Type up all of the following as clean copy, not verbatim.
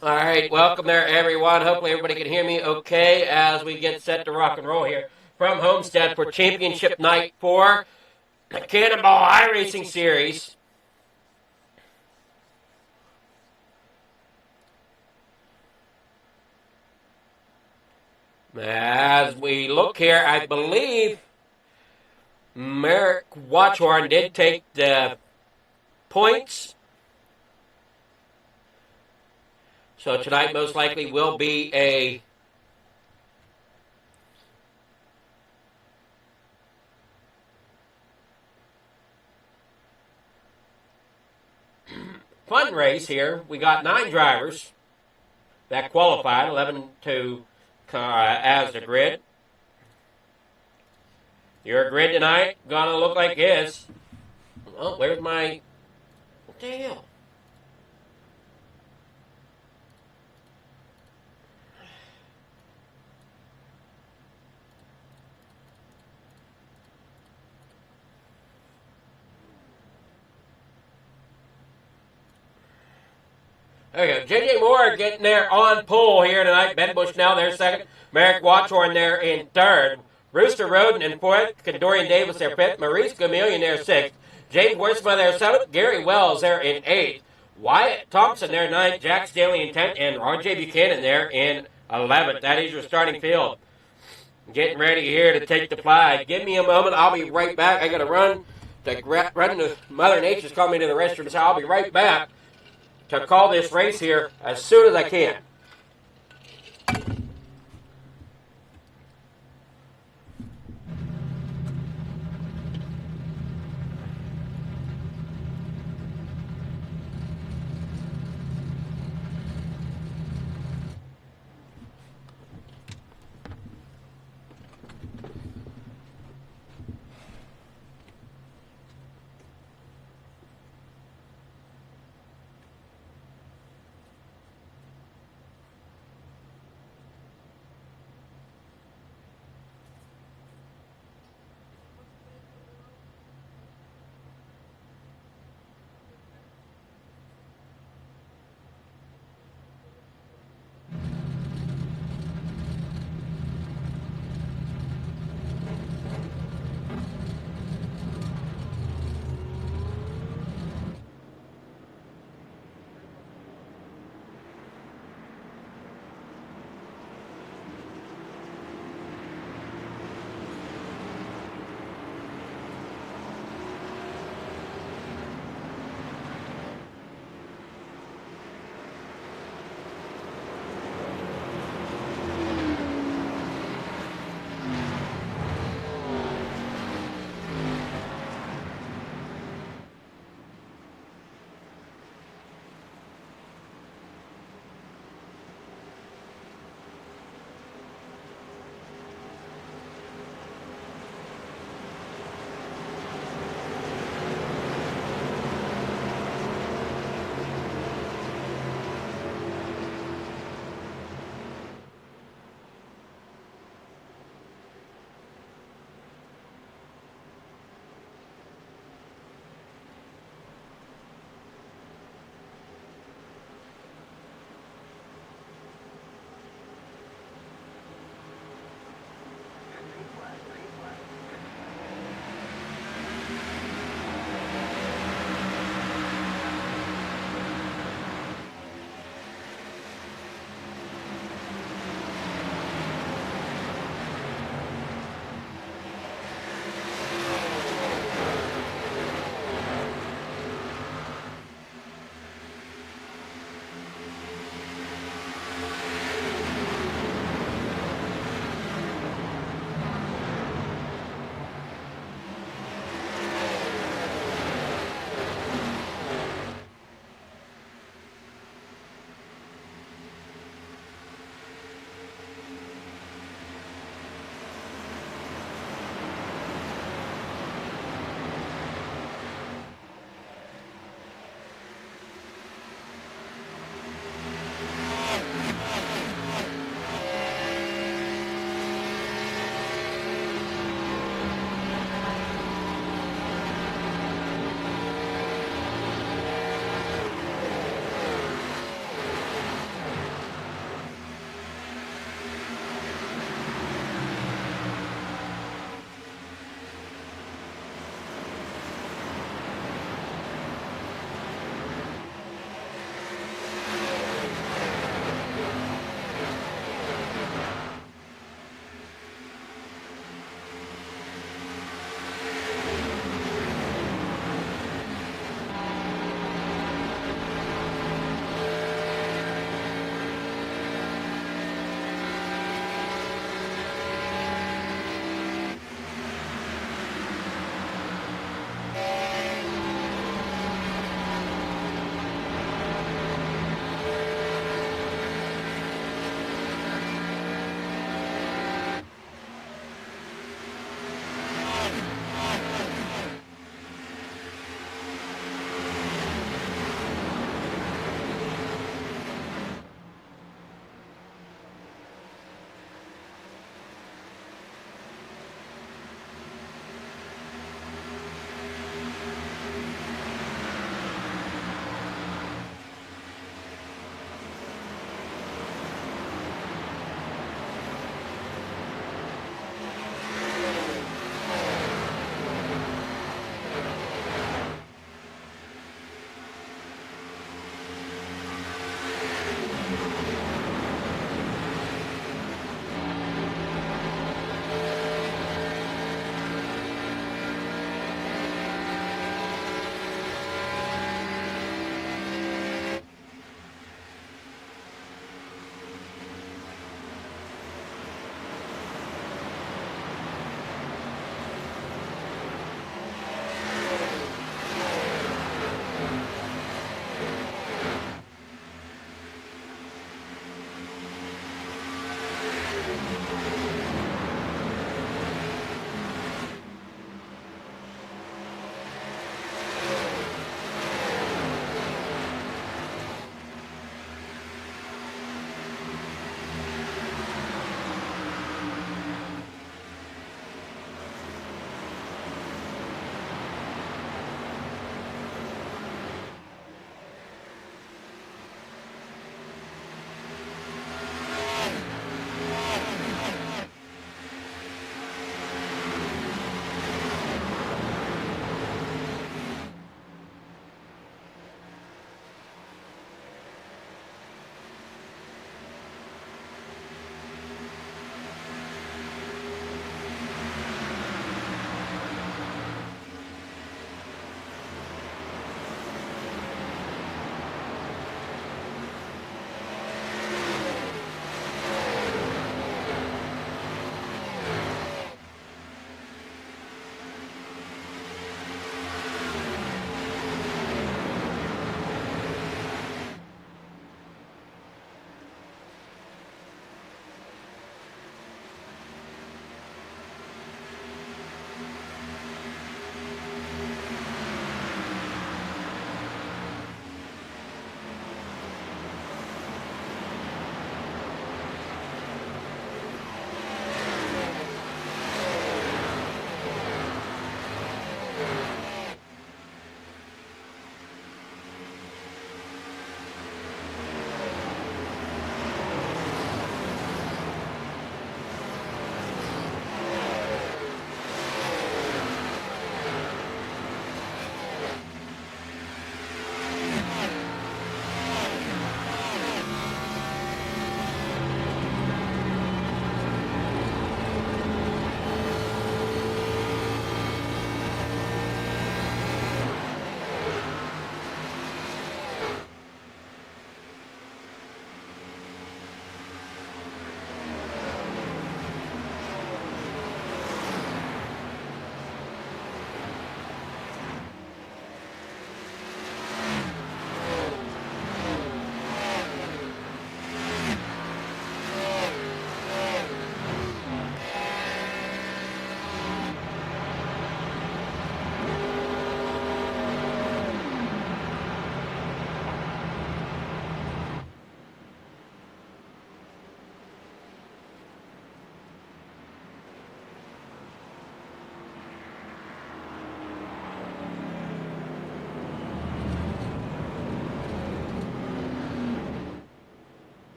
All right, welcome there, everyone. Hopefully, everybody can hear me okay as we get set to rock and roll here from Homestead for Championship Night 4, the Cannonball iRacing Series. As we look here, I believe Merrick Watchhorn did take the points. So tonight most likely will be a fun race here. We got 9 drivers that qualified, 11 to as the grid. Your grid tonight gonna look like this. Oh, where's my... What the hell? There you go. J.J. Moore getting there on pole here tonight. Ben Bushnell there second. Merrick Watchhorn there in third. Rooster Roden in fourth. Dorian Davis there fifth. Maurice Gamillion there sixth. James Wordsma there seventh. Gary Wells there in eighth. Wyatt Thompson there ninth. Jack Stanley in 10th. And R.J. Buchanan there in 11th. That is your starting field. Getting ready here to take the flag. Give me a moment. I'll be right back. I got to run to Mother Nature's calling me to the restroom, so I'll be right back to call this race here as soon as I can.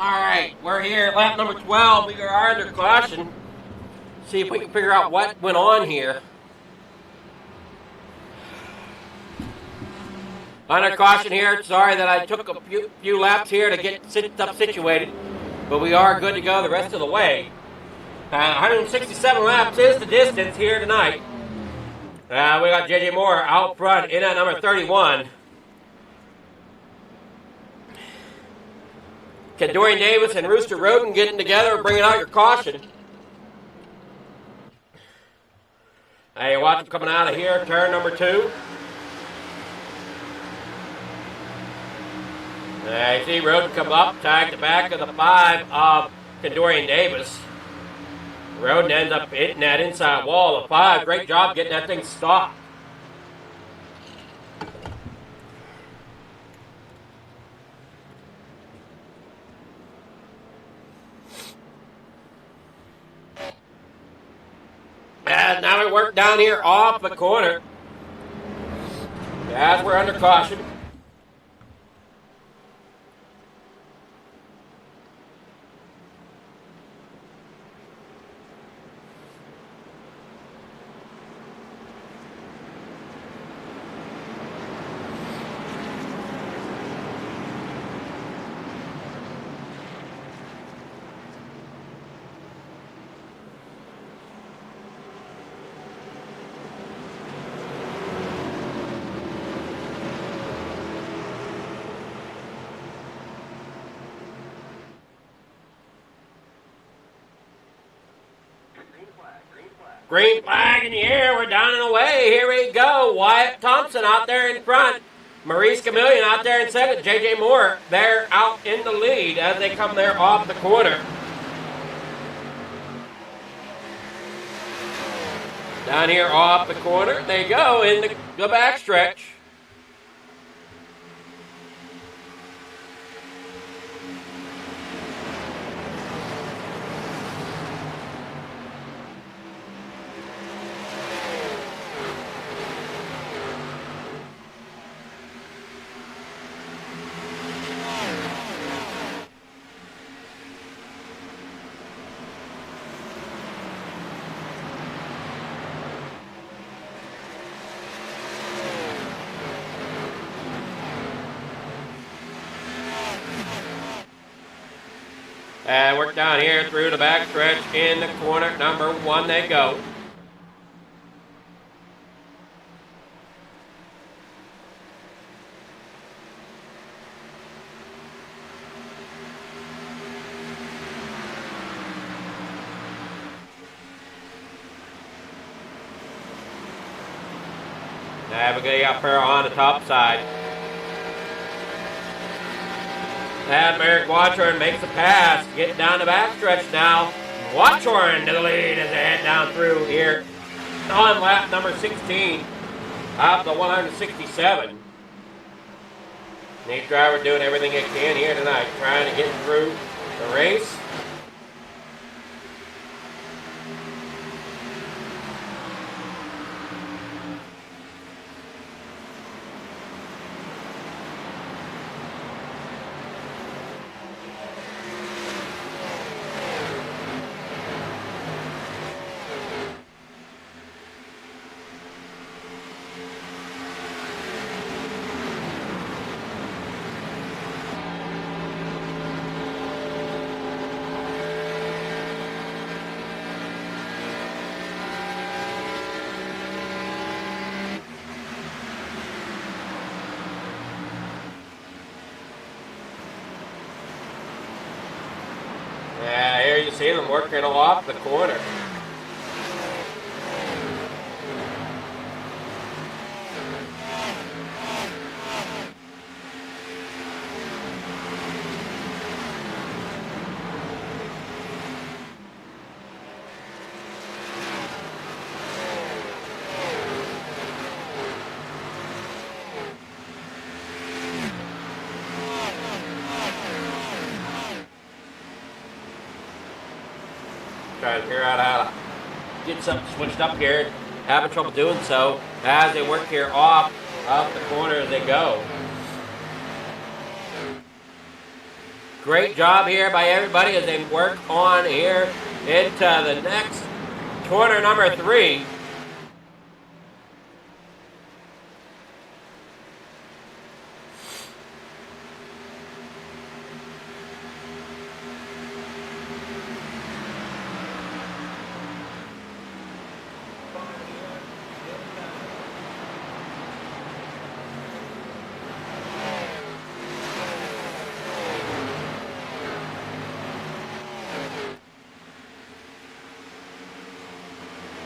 Alright, we're here at lap number 12. We are under caution. See if we can figure out what went on here. Under caution here. Sorry that I took a few laps here to get stuff situated. But we are good to go the rest of the way. 167 laps is the distance here tonight. We got J.J. Moore out front in at number 31. Dorian Davis and Rooster Roden getting together, bringing out your caution. Hey, watch him coming out of here, turn number 2. You see Roden come up, tag the back of the 5 of Dorian Davis. Roden ends up hitting that inside wall of 5. Great job getting that thing stopped. And now we work down here off the corner. As we're under caution. Green flag in the air. We're down and away. Here we go. Wyatt Thompson out there in front. Maurice Chameleon out there in second. J.J. Moore there out in the lead as they come there off the corner. Down here off the corner. They go in the backstretch. And work down here through the backstretch in the corner number 1 they go. Navigate up here on the top side. And Merrick Watchorn makes the pass, getting down the backstretch now. Watchorn to the lead as they head down through here on lap number 16 of the 167. Each driver doing everything they can here tonight, trying to get through the race. Here you see them working off the corner. Trying to figure out how to get something switched up here. Having trouble doing so as they work here off the corner as they go. Great job here by everybody as they work on here into the next corner number 3.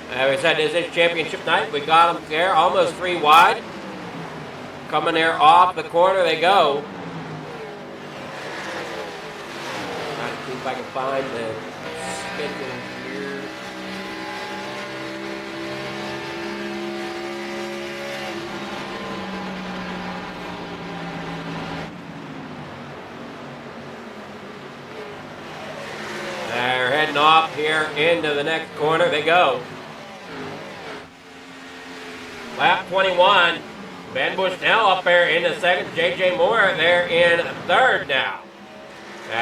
As we said, this is championship night. We got them there, almost 3 wide. Coming there off the corner they go. Trying to see if I can find the schedule here. They're heading off here into the next corner they go. Lap 21, Ben Bushnell up there in the second. J.J. Moore there in third now.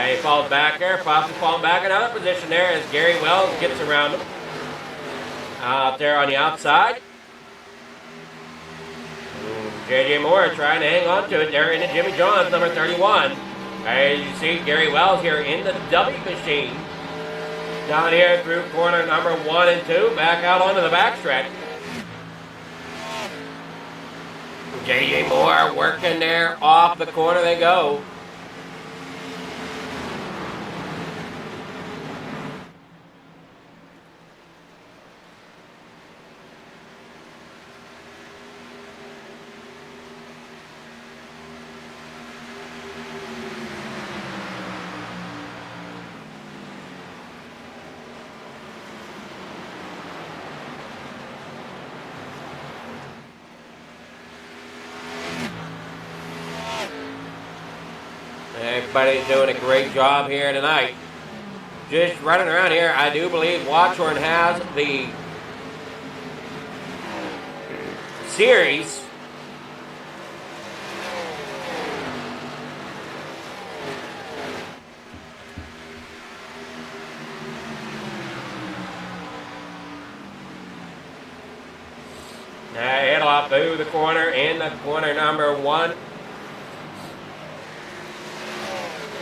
He falls back there, possibly falling back another position there as Gary Wells gets around him. Out there on the outside. J.J. Moore trying to hang on to it there in the Jimmy Johns, number 31. As you see, Gary Wells here in the W machine. Down here through corner number 1 and 2, back out onto the backstretch. J.J. Moore working there off the corner they go. Everybody's doing a great job here tonight. Just running around here, I do believe Watchorn has the series. Head off through the corner in the corner number 1.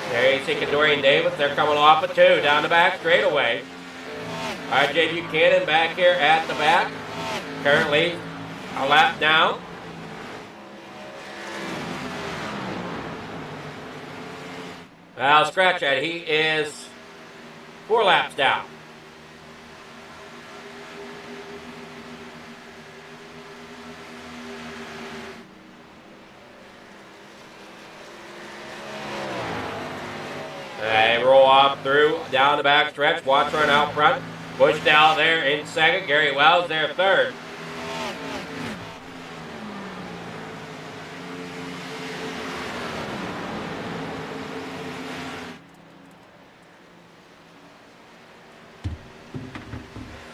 There you see Cadorian Davis. They're coming off a 2 down the back straightaway. R.J. Buchanan back here at the back. Currently a lap down. Well, scratch that. He is 4 laps down. They roll off through, down the back stretch. Watchorn out front. Bushnell there in second. Gary Wells there third.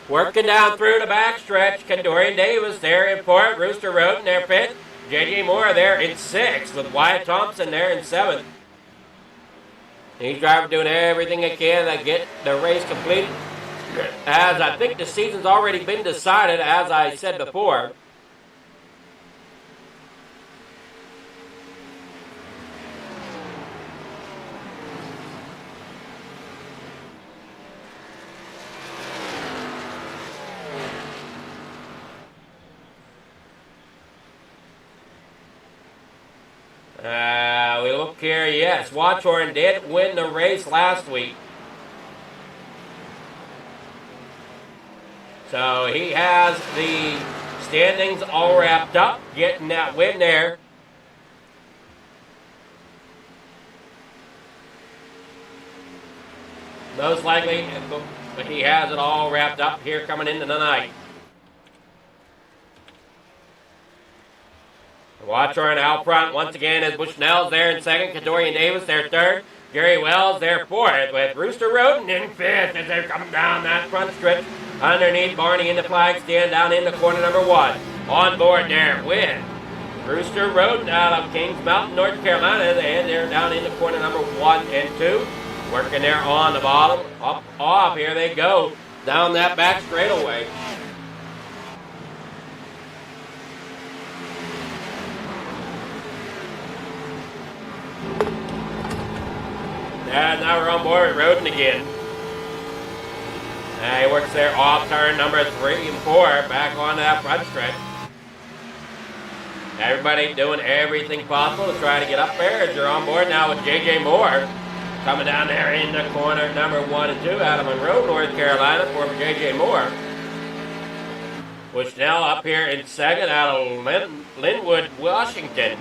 Working down through the back stretch. Cadorian Davis there in fourth. Rooster Road in their fifth. J.J. Moore there in sixth with Wyatt Thompson there in seventh. These drivers doing everything they can to get the race completed. As I think the season's already been decided, as I said before. We look here, yes, Watchorn did win the race last week. So he has the standings all wrapped up, getting that win there. Most likely, but he has it all wrapped up here coming into the night. Watchorn out front once again as Bushnell's there in second. Cadorian Davis there third. Gary Wells there fourth with Rooster Roden in fifth as they come down that front stretch. Underneath Barney in the flag stand down in the corner number 1. On board there with Rooster Road out of Kings Mountain, North Carolina, and they're down into corner number 1 and 2. Working there on the bottom, up, off, here they go, down that back straightaway. And now we're on board with Roden again. He works there off turn number 3 and 4, back onto that front stretch. Everybody doing everything possible to try to get up there as you're on board now with J.J. Moore. Coming down there in the corner number 1 and 2 out of Monroe, North Carolina for J.J. Moore. Bushnell up here in second out of Linwood, Washington.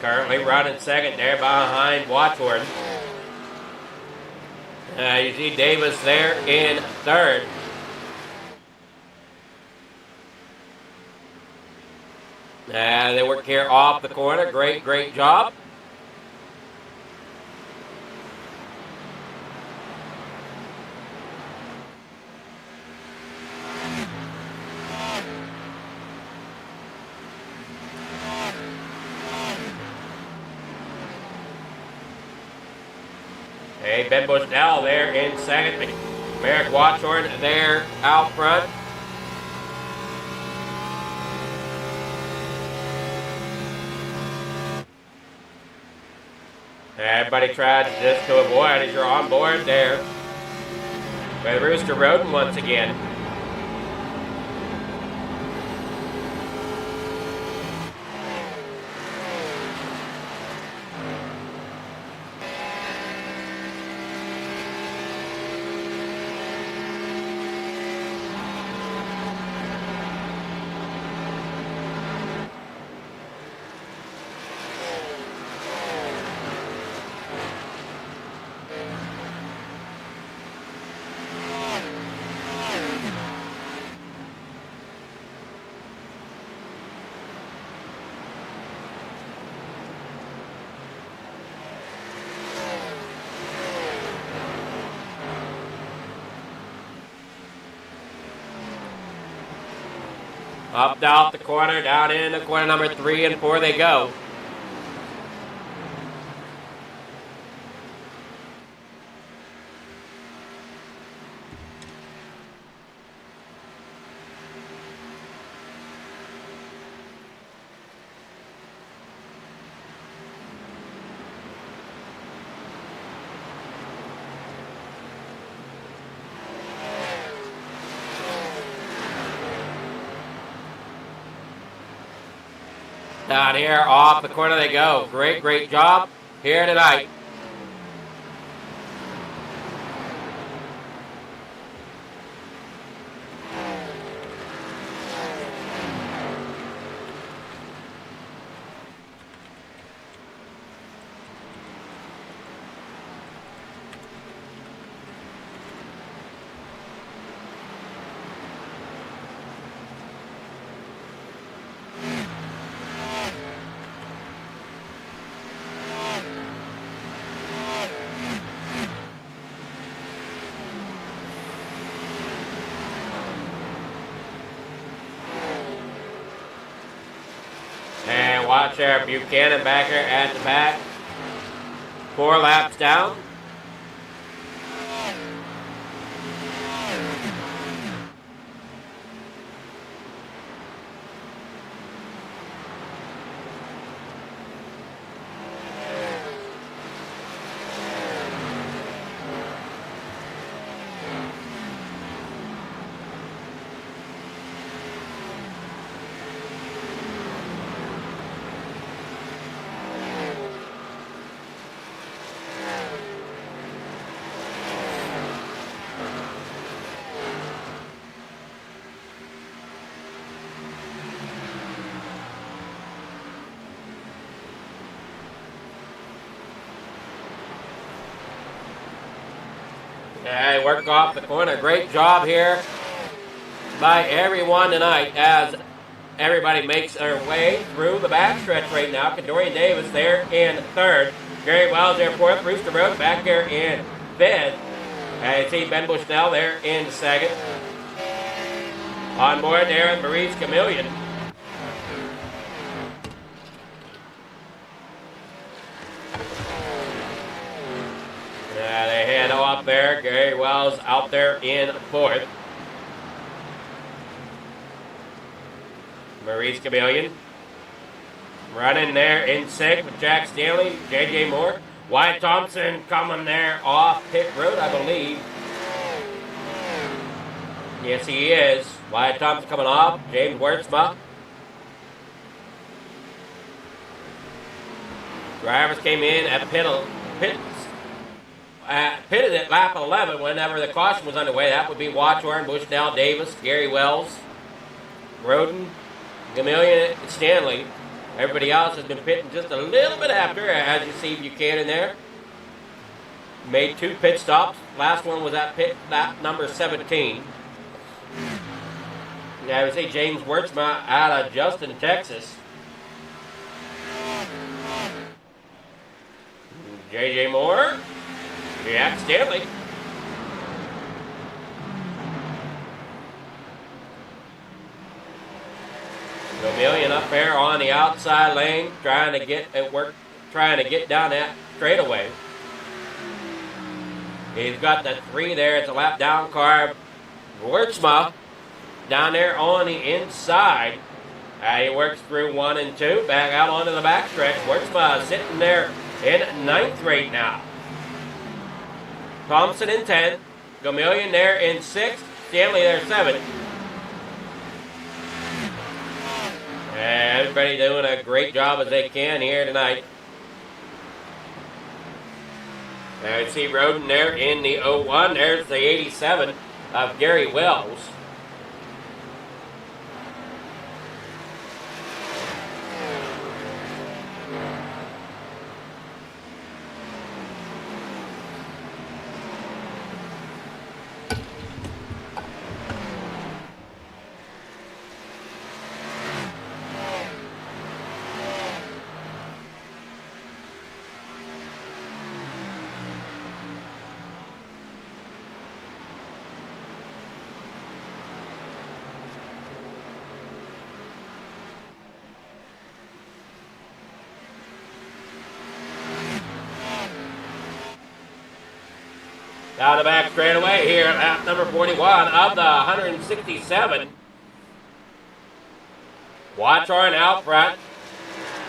Currently running second there behind Watchorn. You see Davis there in third. They work here off the corner. Great job. Ben Bushnell there in second. Merrick Watchorn there out front. Everybody tried just to avoid as you're on board there with Rooster Roden once again. Up out the corner, down in the corner number 3 and 4 they go. Down here, off the corner they go. Great job here tonight. Watch there, Buchanan back here at the back. 4 laps down. Yeah, work off the corner. Great job here by everyone tonight as everybody makes their way through the backstretch right now. Dorian Davis there in third. Gary Wiles there fourth. Rooster Road back there in fifth. And you see Ben Bushnell there in second. On board there with Maurice Chameleon. They head off there. Gary Wells out there in fourth. Maurice Chameleon running there in sixth with Jack Stanley, J.J. Moore. Wyatt Thompson coming there off pit road, I believe. Yes, he is. Wyatt Thompson coming off. James Wertzma. Drivers came in at pitted at lap 11 whenever the caution was underway. That would be Watchorn, Bushnell, Davis, Gary Wells, Roden, Chameleon, and Stanley. Everybody else has been pitting just a little bit after, as you see Buchanan there. Made 2 pit stops. Last one was at pit lap number 17. Now we see James Wertzma out of Justin, Texas. J.J. Moore, Jack Stanley. Chameleon up there on the outside lane, trying to get down that straightaway. He's got the 3 there. It's a lap down car. Wertzma down there on the inside. He works through 1 and 2, back out onto the backstretch. Wertzma sitting there in 9th right now. Thompson in 10th. Chameleon there in 6th. Stanley there 7th. Everybody doing a great job as they can here tonight. Now you see Roden there in the 01. There's the 87 of Gary Wells. Down the back straightaway here at lap number 41 of the 167. Watchorn out front.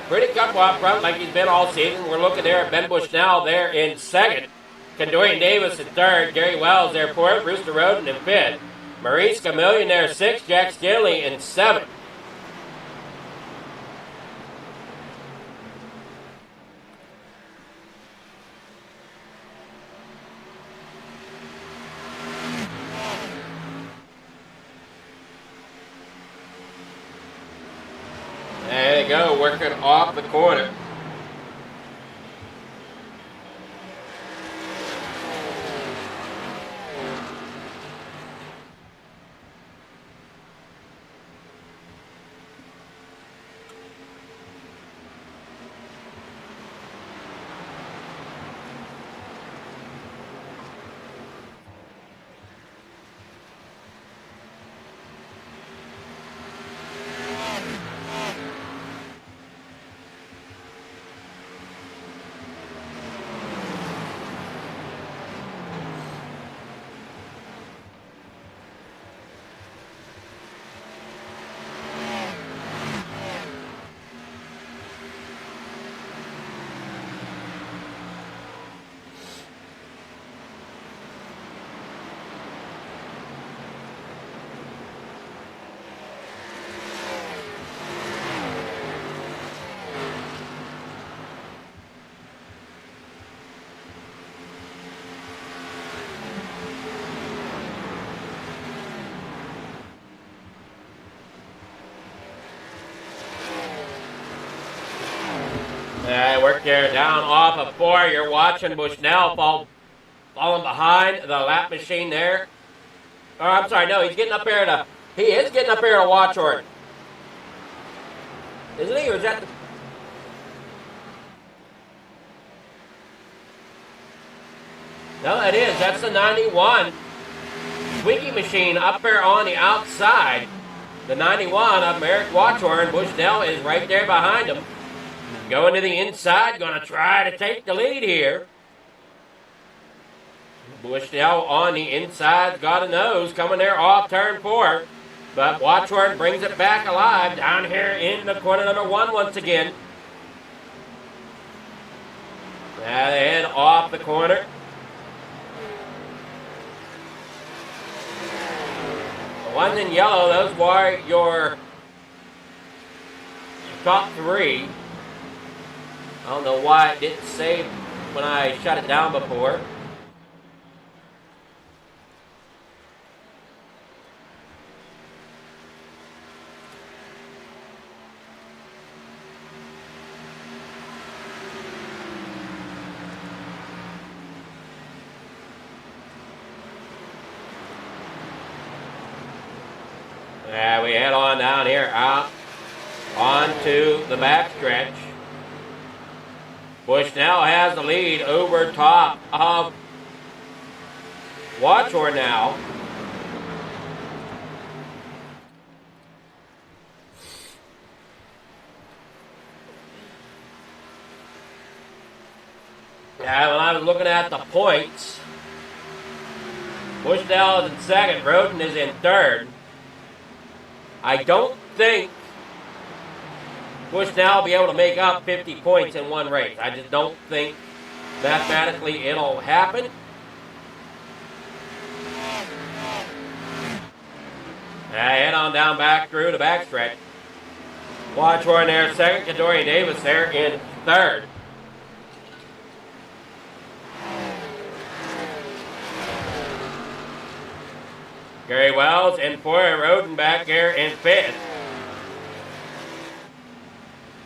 Pretty comfortable out front like he's been all season. We're looking there at Ben Bushnell there in 2nd. Condorian Davis in 3rd. Gary Wells there 4th. Brewster Roden in 5th. Maurice Chameleon there 6th. Jack Stanley in 7th. There you go, working off the corner. Work there down off of 4. You're watching Bushnell falling behind the lap machine there. Oh, I'm sorry, no, he's getting up there to, he is getting up there to Watchorn. Isn't he, or is that the... No, it is. That's the 91 squeaky machine up there on the outside. the 91 of Merrick Watchorn. Bushnell is right there behind him. Going to the inside, going to try to take the lead here. Bushnell on the inside, got a nose, coming there off turn 4. But Watchorn brings it back alive down here in the corner number 1 once again. Now they head off the corner. The ones in yellow, those were your top 3. I don't know why it didn't save when I shut it down before. Yeah, we head on down here out onto the backstretch. Bushnell has the lead over top of Watchorn now. Yeah, when I was looking at the points, Bushnell is in second, Roden is in third. I don't think Bushnell will be able to make up 50 points in one race. I just don't think mathematically it'll happen. Head on down back through the backstretch. Watchorn there second, Cadorian Davis there in third. Gary Wells and Foyer Roden back here in fifth.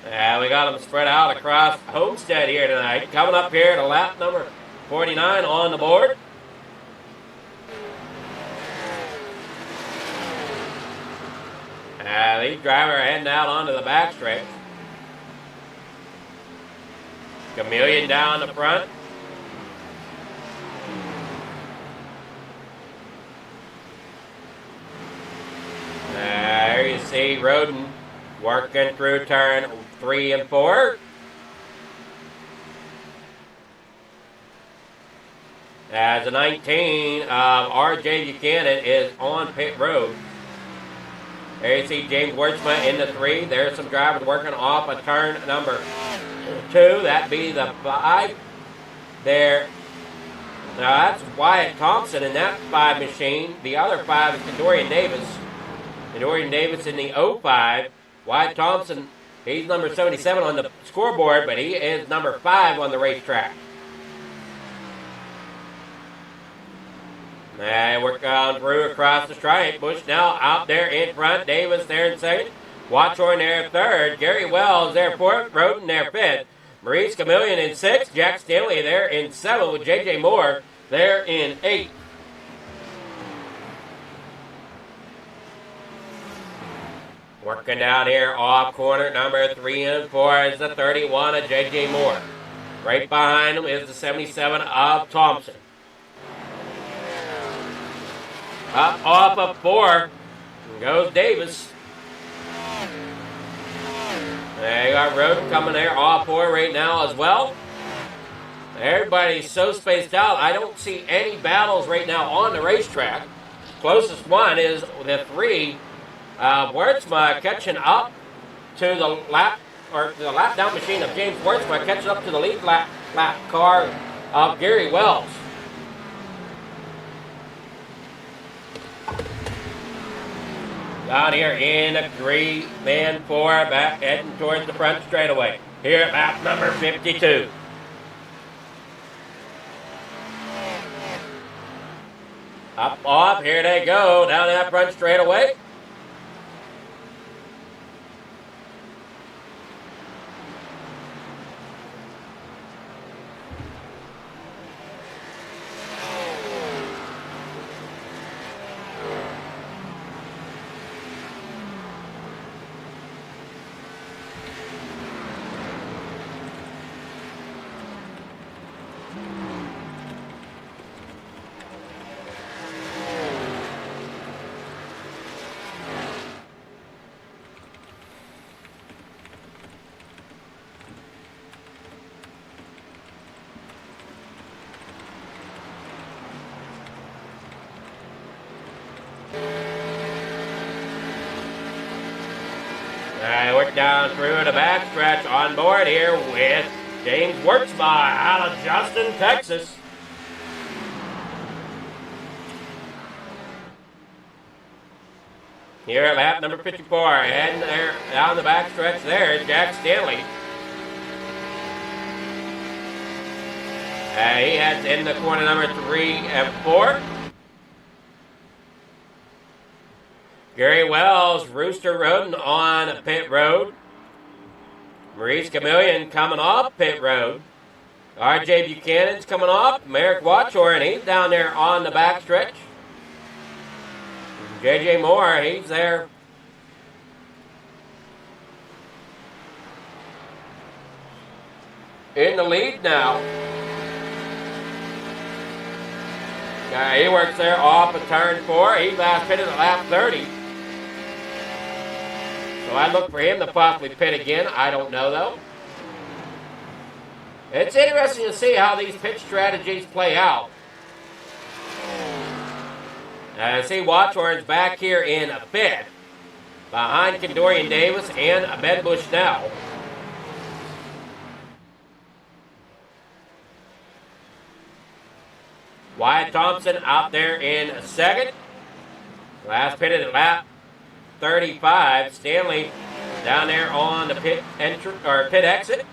We got them spread out across Homestead here tonight. Coming up here to lap number 49 on the board. Lead driver heading out onto the backstretch. Chameleon down the front. There you see Roden working through turn 3 and 4. As the 19 of R.J. Buchanan is on pit road. There you see James Wertzma in the 3. There's some drivers working off of turn number 2. That'd be the 5. There. Now that's Wyatt Thompson in that 5 machine. The other 5 is Cadorian Davis. Cadorian Davis in the 05. Wyatt Thompson, he's number 77 on the scoreboard, but he is number 5 on the racetrack. We're going through across the stripe. Bushnell out there in front. Davis there in second. Watchorn there third. Gary Wells there fourth. Roden there fifth. Maurice Chameleon in sixth. Jack Stanley there in seventh with J.J. Moore there in eighth. Working down here off corner number 3 and 4 is the 31 of J.J. Moore. Right behind him is the 77 of Thompson. Up off of 4 goes Davis. There you got Roden coming there off 4 right now as well. Everybody's so spaced out. I don't see any battles right now on the racetrack. Closest one is the 3. Wertzma catching up to the lap down machine of James Wertzma, catching up to the lead lap car of Gary Wells. Down here in a 3-man 4, back heading towards the front straightaway. Here at lap number 52. Up off, here they go, down that front straightaway. We're down through the backstretch on board here with James Wertzma out of Justin, Texas. Here at lap number 54, heading there down the backstretch there, Jack Stanley. He heads in the corner number 3 and 4. Gary Wells, Rooster Roden on pit road. Maurice Chameleon coming off pit road. RJ Buchanan's coming off. Merrick Watchorn, he's down there on the backstretch. JJ Moore, he's there. In the lead now. He works there off of turn 4. He last pitted at lap 30. So I'd look for him to possibly pit again. I don't know, though. It's interesting to see how these pit strategies play out. I see Watchorn's back here in a pit behind Kendorian Davis and Ben Bushnell. Wyatt Thompson out there in second. Last pitted at lap 35. Stanley down there on the pit exit.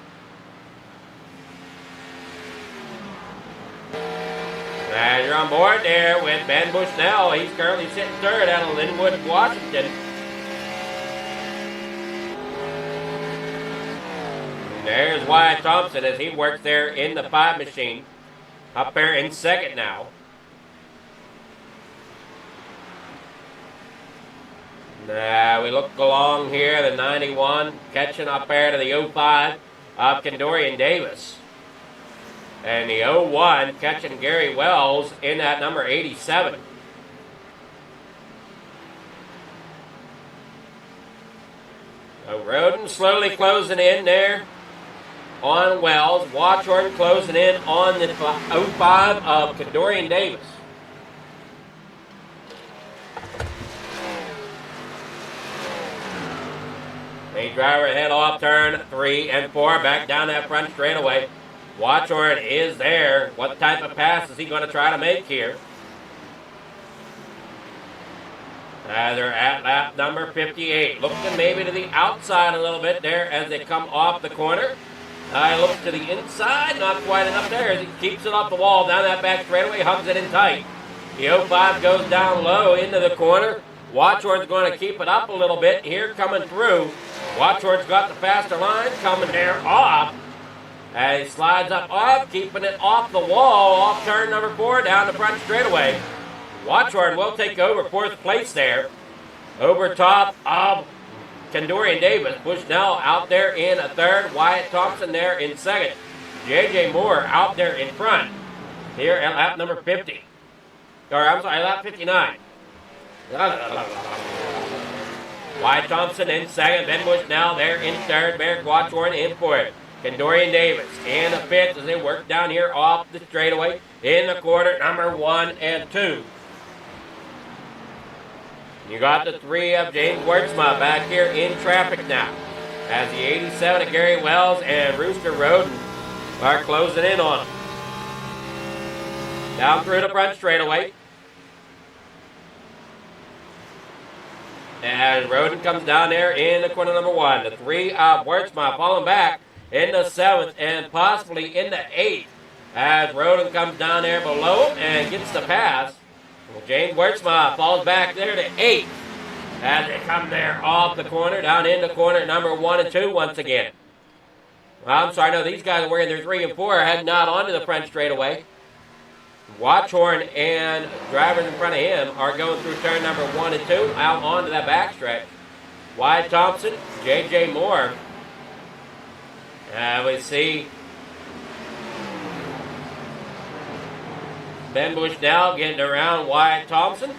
And you're on board there with Ben Bushnell. He's currently sitting third out of Linwood, Washington. And there's Wyatt Thompson as he works there in the 5 machine. Up there in second now. We look along here, the 91 catching up there to the 05 of Kendorian Davis. And the 01 catching Gary Wells in that number 87. So Roden slowly closing in there on Wells. Watchorn closing in on the 05 of Kendorian Davis. Main driver head off turn 3 and 4. Back down that front straightaway. Watchorn is there. What type of pass is he going to try to make here? They're at lap number 58. Looking maybe to the outside a little bit there as they come off the corner. He looks to the inside. Not quite enough there as he keeps it off the wall. Down that back straightaway. Hugs it in tight. The 05 goes down low into the corner. Watchorn's going to keep it up a little bit here coming through. Watchorn's got the faster line coming there off. As he slides up off, keeping it off the wall, off turn number 4, down the front straightaway. Watchorn will take over 4th place there. Over top of Kendorian Davis. Bushnell out there in a 3rd. Wyatt Thompson there in 2nd. JJ Moore out there in front. Here at lap number 50. Or, I'm sorry, lap 59. Wyatt Thompson in 2nd. Ben Bushnell there in 3rd. Merrick Watchorn in 4th. Kendorian Davis in the 5th as they work down here off the straightaway in the quarter number 1 and 2. You got the 3 of James Wertzma back here in traffic now. As the 87 of Gary Wells and Rooster Roden are closing in on him. Down through the front straightaway. And Roden comes down there in the corner number 1. The 3 of Wertzma falling back in the 7th and possibly in the 8th as Roden comes down there below and gets the pass. Well, James Wertzma falls back there to 8th as they come there off the corner, down into corner number 1 and 2 once again. Well, I'm sorry, no, these guys are wearing their 3 and 4, heading out onto the front straightaway. Watchorn and drivers in front of him are going through turn number 1 and 2, out onto that backstretch. Wyatt Thompson, JJ Moore. We see Ben Bushnell getting around Wyatt Thompson.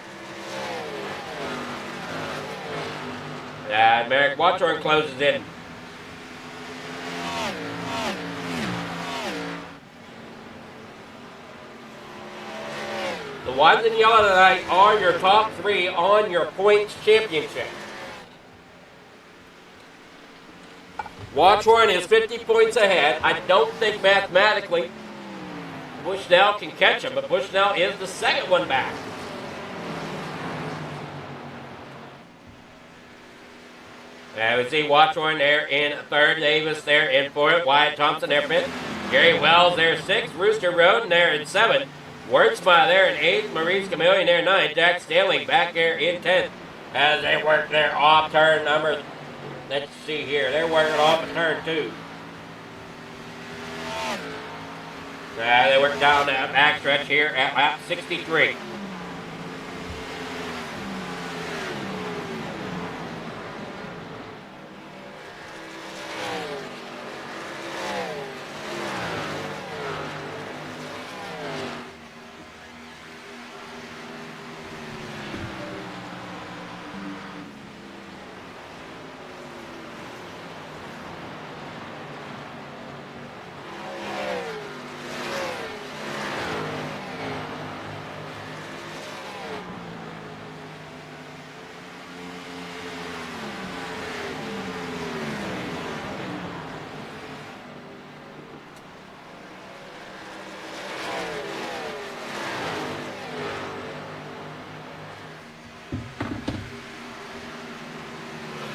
And Merrick Watchorn closes in. The ones in yellow tonight are your top 3 on your points championship. Watchorn is 50 points ahead. I don't think mathematically Bushnell can catch him, but Bushnell is the second one back. We see Watchorn there in third, Davis there in fourth, Wyatt Thompson there fifth, Gary Wells there sixth, Rooster Road there in seventh, Wertzma there in eighth, Maurice Chameleon there in ninth, Jack Stanley back there in 10th as they work their off turn number. Let's see here, they're working off at turn 2. They work down that backstretch here at lap 63.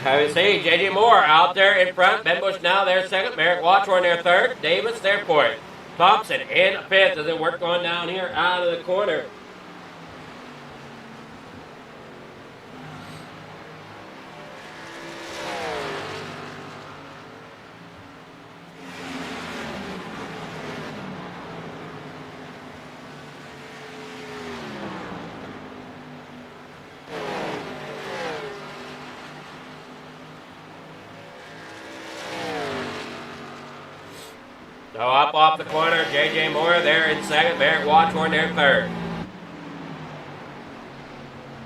We see J.J. Moore out there in front. Ben Bush now there second. Merrick Watchorn there third. Davis there fourth. Thompson in fifth as they work on down here out of the corner. So up off the corner, J.J. Moore there in second, Merrick Watchorn there third.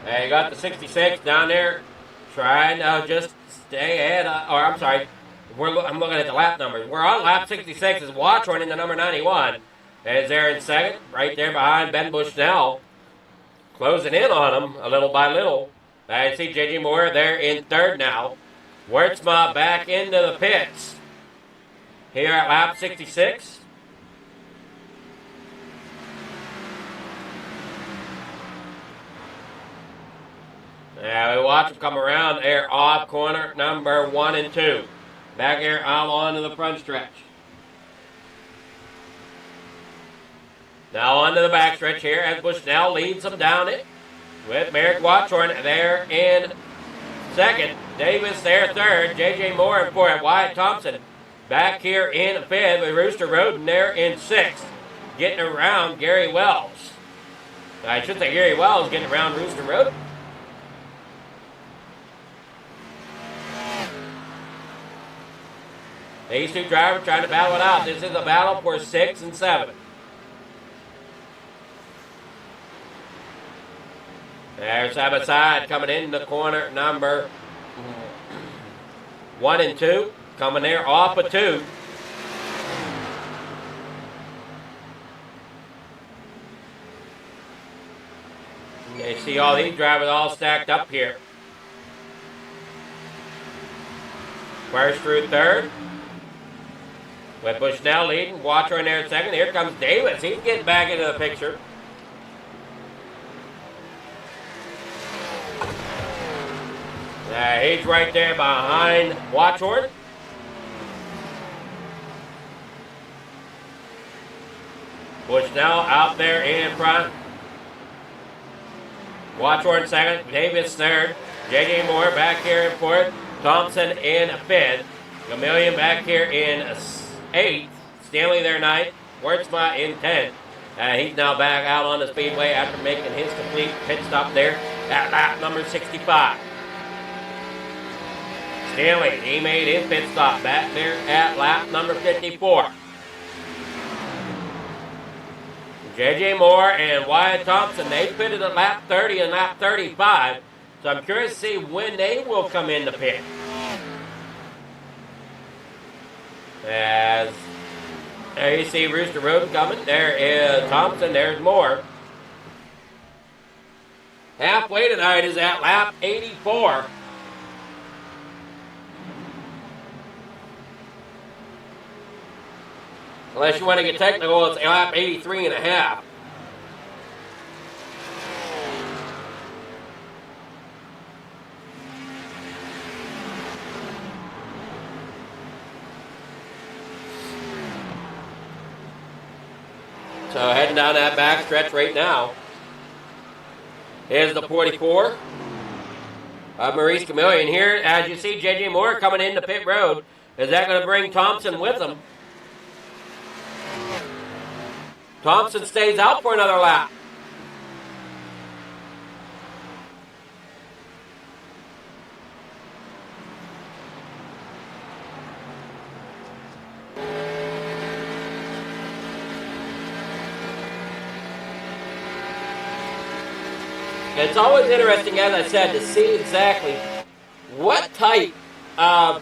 And you got the 66 down there trying to just stay ahead, I'm looking at the lap numbers. We're on lap 66 as Watchorn in the number 91. Is there in second, right there behind Ben Bushnell, closing in on him a little by little. I see J.J. Moore there in third now. Wertzma back into the pits here at lap 66. Now we watch him come around there off corner number 1 and 2. Back here out onto the front stretch. Now onto the back stretch here as Bushnell leads them down it with Merrick Watchorn there in second. Davis there third. J.J. Moore in fourth. Wyatt Thompson back here in fifth with Rooster Roden there in sixth. Getting around Gary Wells. I should say Gary Wells getting around Rooster Roden. These two drivers trying to battle it out. This is a battle for 6 and 7. There's side by side coming in the corner number 1 and 2. Coming there off of 2. You see all these drivers all stacked up here. First through third. With Bushnell leading, Watchorn there in second. Here comes Davis. He's getting back into the picture. He's right there behind Watchorn. Bushnell out there in front. Watchorn second. Davis third. J.J. Moore back here in fourth. Thompson in fifth. Chameleon back here in 8th. Stanley there 9th. Wertzma in 10th. He's now back out on the speedway after making his complete pit stop there at lap number 65. Stanley, he made his pit stop back there at lap number 54. J.J. Moore and Wyatt Thompson, they pitted at lap 30 and lap 35. So I'm curious to see when they will come in the pit. As there you see Rooster Roden coming. There is Thompson. There's Moore. Halfway tonight is at lap 84. Unless you want to get technical, it's lap 83 and a half. So heading down that back stretch right now. Here's the 44 of Maurice Chameleon here. As you see, J.J. Moore coming into pit road. Is that going to bring Thompson with him? Thompson stays out for another lap. It's always interesting, as I said, to see exactly what type of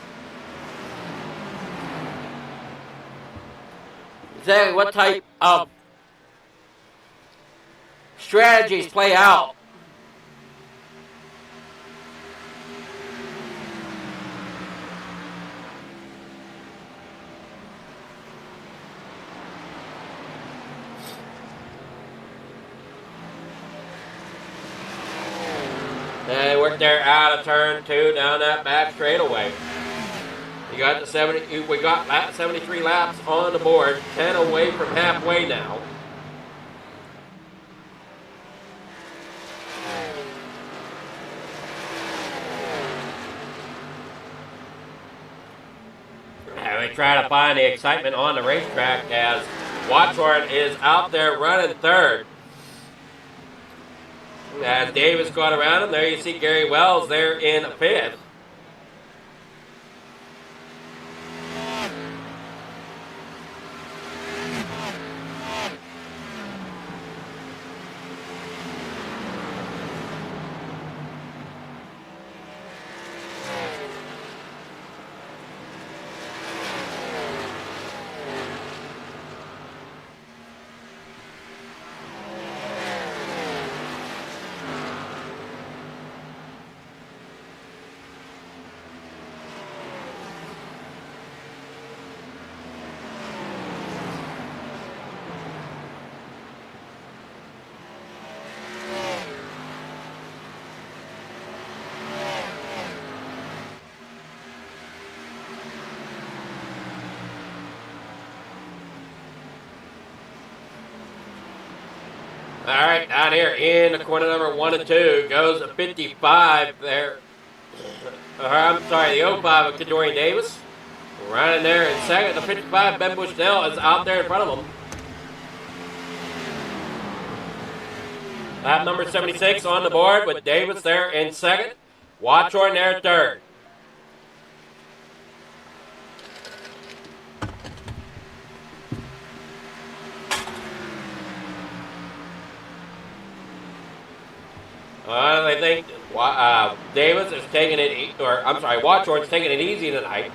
strategies play out. They work there out of turn 2 down that back straightaway. You got the 70. We got 73 laps on the board, 10 away from halfway now. And we try to find the excitement on the racetrack as Watchorn is out there running third. As Davis got around him, there you see Gary Wells there in fifth. All right, down here in the corner number 1 and 2 goes the 55 there. I'm sorry, the 05 of Kadorian Davis. Right in there in second. The 55, Ben Bushnell, is out there in front of him. Lap number 76 on the board with Davis there in second. Watchorn there third. I think Davis is taking it, Watchorn's taking it easy tonight.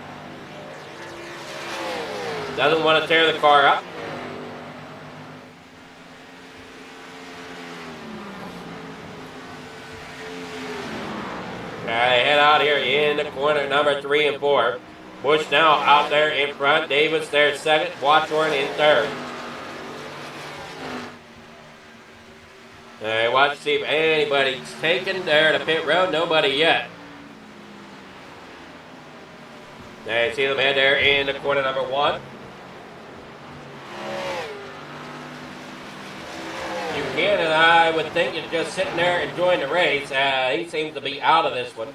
Doesn't want to tear the car up. They head out here in the corner number 3 and 4. Bush now out there in front. Davis there second. Watchorn in third. All right, watch to see if anybody's taken there to pit road. Nobody yet. There, see them head there in the corner number 1. Buchanan, I would think, is just sitting there enjoying the race. He seems to be out of this one.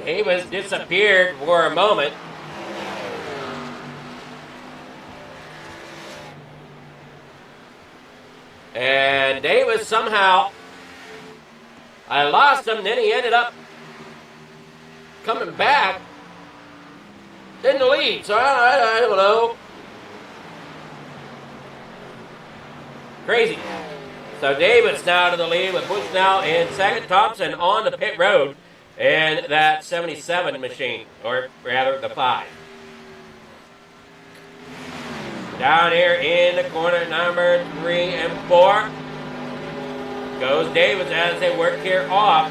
Davis disappeared for a moment. And Davis somehow, I lost him, then he ended up coming back in the lead. So I don't know. Crazy. So Davis now to the lead with Bush now in second. Thompson on the pit road and that 77 machine, or rather the 5. Down here in the corner number 3 and 4 goes Davis as they work here off.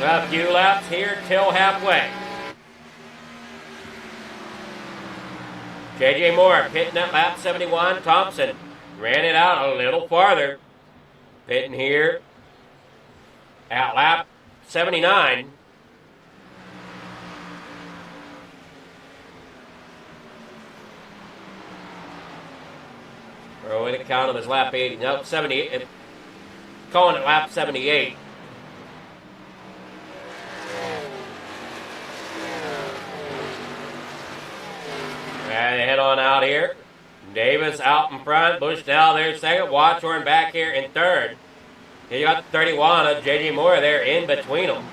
A few laps here till halfway. J.J. Moore pitting at lap 71. Thompson ran it out a little farther. Pitting here at lap 79. Or we didn't count him as lap 80. Nope, 78. Calling it lap 78. And they head on out here. Davis out in front. Bushnell there second. Watchorn back here in third. You got 31 of J.J. Moore there in between them.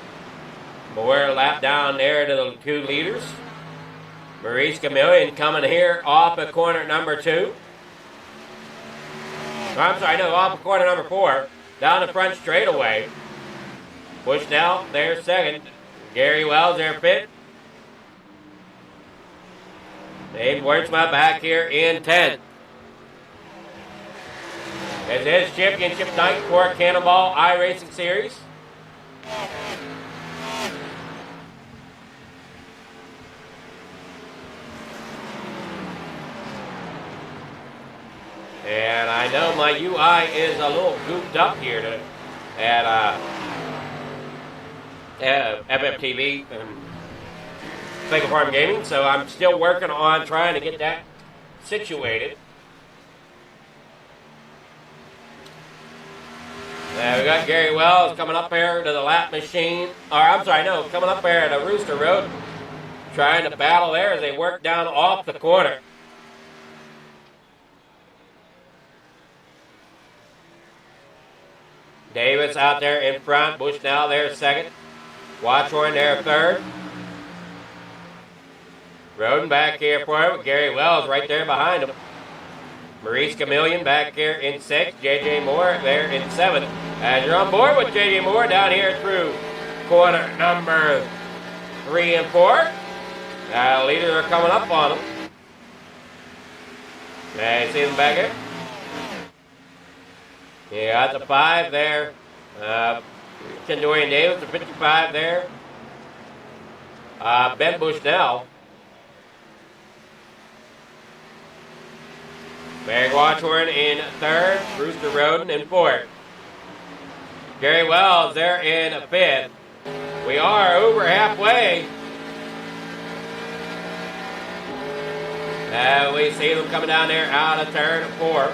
Moore lap down there to the two leaders. Maurice Chameleon coming here off of corner number 2. I'm sorry, no, off of corner number 4. Down the front straightaway. Bushnell there second. Gary Wells there fifth. Dave Wertzma back here in 10th. This is championship night for Cannonball iRacing Series. And I know my UI is a little gooped up here at FFTV and Single Farm Gaming, so I'm still working on trying to get that situated. We got Gary Wells coming up here to the lap machine. Or I'm sorry, no, coming up here to Rooster Road, trying to battle there as they work down off the corner. Davis out there in front. Bushnell there second. Watchorn there third. Roden back here for him. Gary Wells right there behind him. Maurice Chameleon back here in 6th. J.J. Moore there in 7th. And you're on board with J.J. Moore down here through corner number 3 and 4. Leaders are coming up on him. You see them back here? You got the 5 there. Kendorian Davis, the 55 there. Ben Bushnell. Barry Watchorn in 3rd. Rooster Roden in 4th. Gary Wells there in 5th. We are over halfway. We see them coming down there out of turn 4.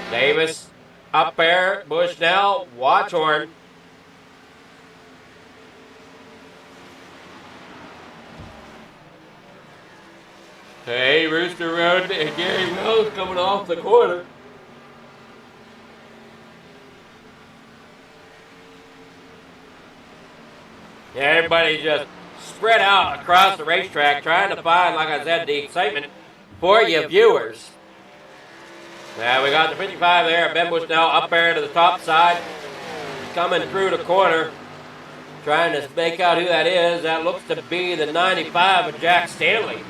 Davis up there. Bushnell. Watchorn. Hey, Rooster Road and Gary Wells coming off the corner. Everybody just spread out across the racetrack trying to find, like I said, the excitement for you viewers. Now we got the 55 there, Ben Bushnell up there to the top side, coming through the corner, trying to make out who that is. That looks to be the 95 of Jack Stanley.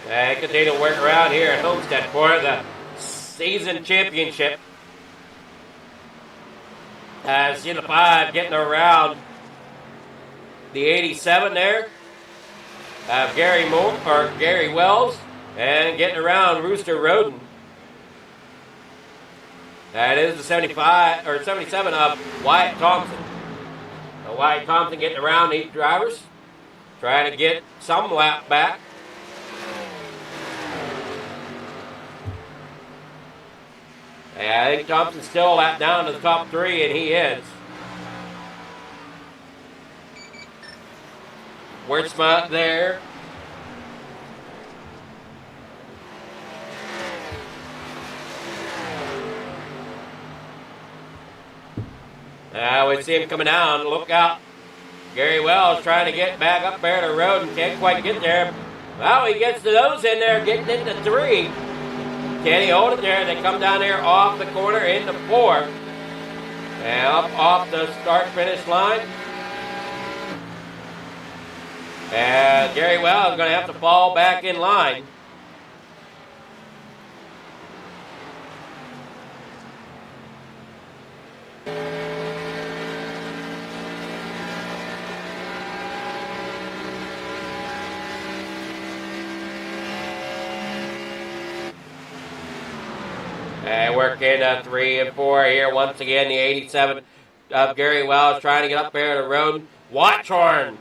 They continue to work around here at Homestead for the season championship. See the 5 getting around the 87 there. Gary Wells, and getting around Rooster Roden. That is the 75 or 77 of Wyatt Thompson. Wyatt Thompson getting around these drivers, trying to get some lap back. I think Thompson's still a lap down to the top 3, and he is. Wertzma there. We see him coming down. Look out. Gary Wells trying to get back up there to the road and can't quite get there. Well, he gets to those in there, getting into 3. Can he hold it there? They come down there off the corner into 4. And up off the start-finish line. And Gary Wells is going to have to fall back in line. And working 3 and 4 here. Once again, the 87 of Gary Wells trying to get up there to Roden. Watchhorn.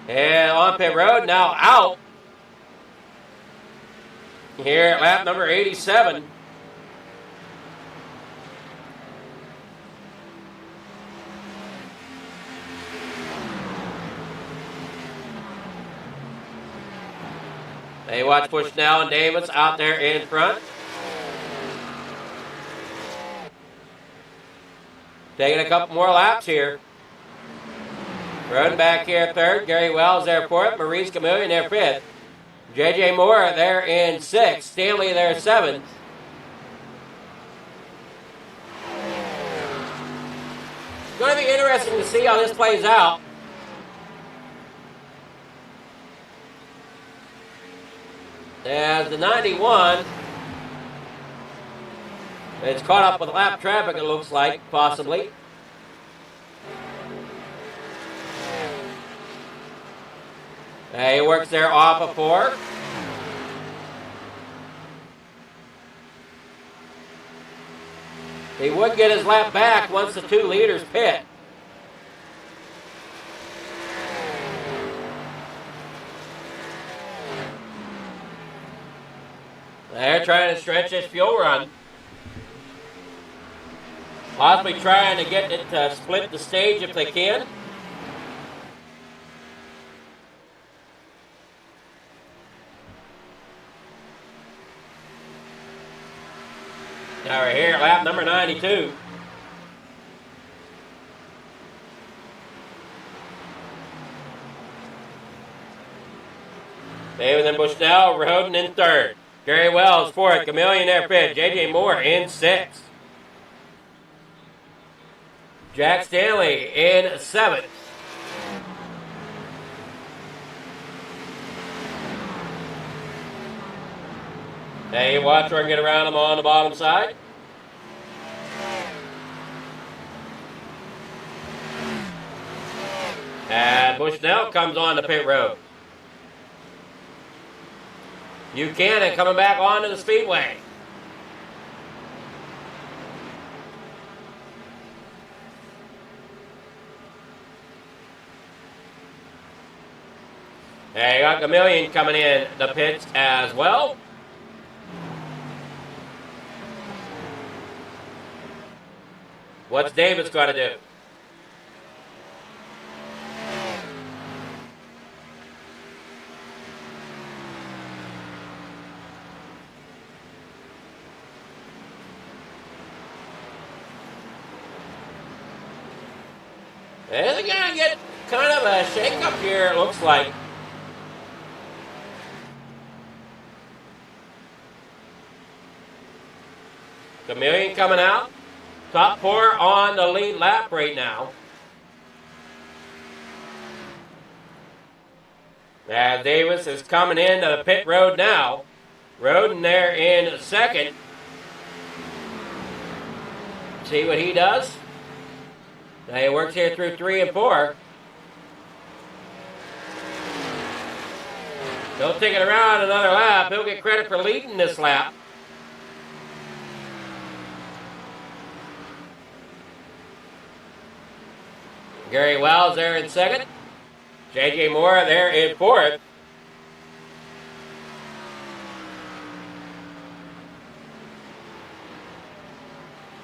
And on pit road, now out. Here at lap number 87. They watch Bushnell and Davis out there in front. Taking a couple more laps here. Roden back here third. Gary Wells there fourth. Maurice Chameleon there fifth. J.J. Moore there in sixth. Stanley there seventh. It's going to be interesting to see how this plays out. As the 91, it's caught up with lap traffic, it looks like, possibly. He works there off of 4. He would get his lap back once the 2 leaders pit. They're trying to stretch this fuel run. Possibly trying to get it to split the stage if they can. Now we're here at lap number 92. Davis and Bushnell, Roden in third. Gary Wells fourth, Chameleon there fifth, J.J. Moore in sixth. Jack Stanley in seventh. Hey, watch her and get around him on the bottom side. And Bushnell comes on the pit road. Buchanan coming back onto the speedway. Hey, you got Chameleon coming in the pits as well. What's Davis got to do? And they're going to get kind of a shake-up here, it looks like. Chameleon coming out. Top 4 on the lead lap right now. As Davis is coming into the pit road now. Roden there in second. See what he does. Now he works here through 3 and 4. He'll take it around another lap. He'll get credit for leading this lap. Gary Wells there in second. J.J. Moore there in fourth.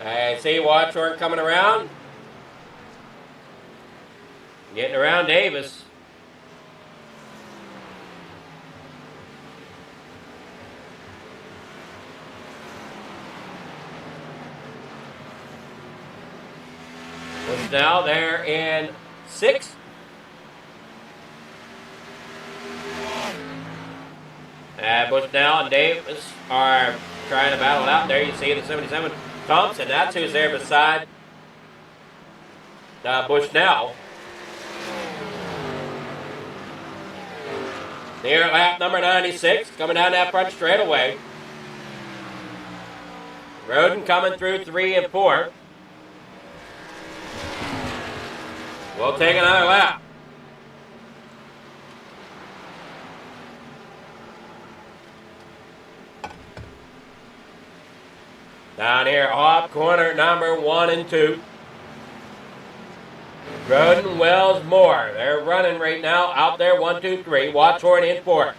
I see Watchorn coming around. Getting around Davis. Now they're in sixth. Bushnell and Davis are trying to battle it out there. You see the 77 Thompson. That's who's there beside Bushnell. Here at lap number 96, coming down that front straightaway. Roden coming through 3 and 4. We'll take another lap. Down here off corner number 1 and 2. Roden, Wells, Moore. They're running right now out there. 1, 2, 3. Watchorn in 4.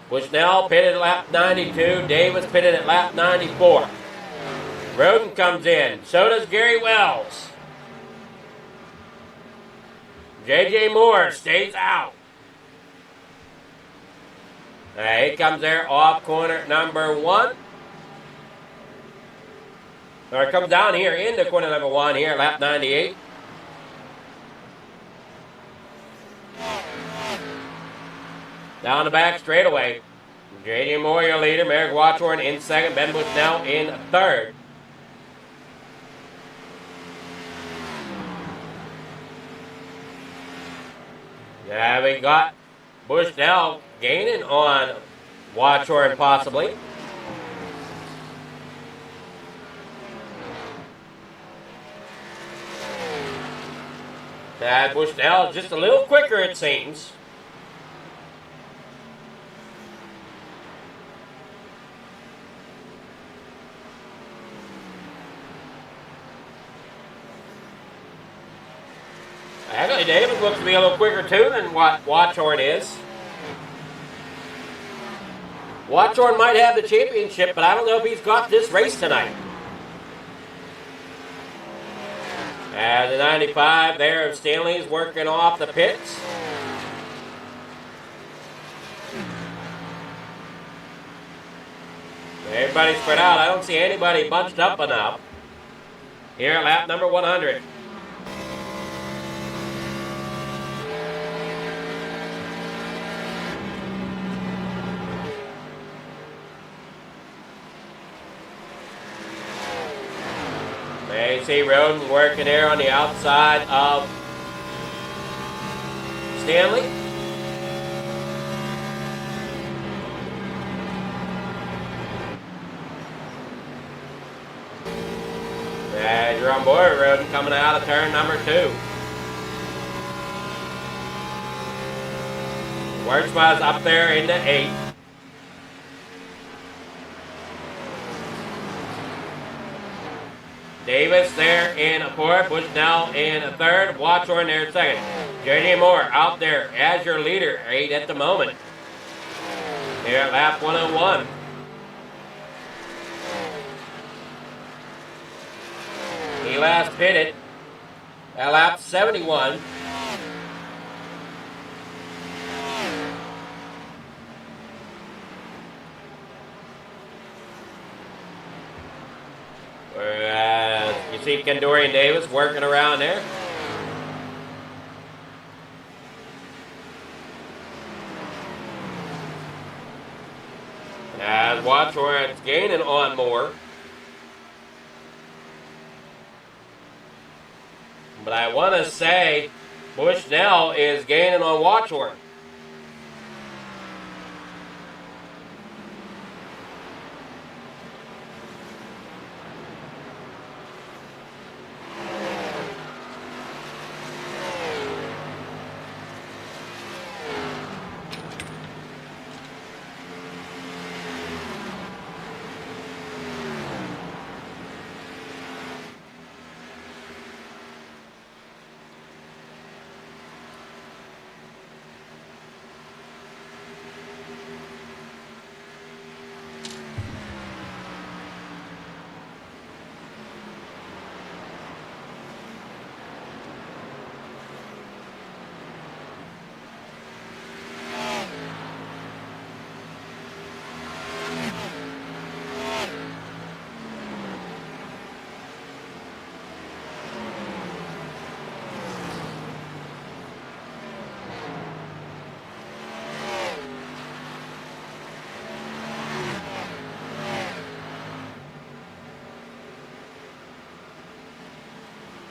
Bushnell pitted at lap 92. Davis pitted at lap 94. Roden comes in. So does Gary Wells. J.J. Moore stays out. He comes there off corner number 1. Or comes down here into corner number 1 here, lap 98. Down the back straightaway. J.J. Moore, your leader. Merrick Watchorn in 2nd. Ben Bushnell in 3rd. Yeah, we got Bushnell gaining on Watchorn possibly. Bushnell just a little quicker, it seems. Actually, Davis looks to be a little quicker too than what Watchorn is. Watchorn might have the championship, but I don't know if he's got this race tonight. And the 95 there of Stanley's working off the pits. Everybody's spread out. I don't see anybody bunched up enough. Here at lap number 100. You see Roden working there on the outside of Stanley. And you're on board, Roden, coming out of turn number 2. Wirtz up there into 8. Davis there in a 4th, Bushnell in a 3rd, Watchorn there 2nd. J.J. Moore out there as your leader, 8 at the moment. Here at lap 101. He last pitted at lap 71. You see Kendorian Davis working around there. As Watchorn's gaining on Moore. But I want to say Bushnell is gaining on Watchorn.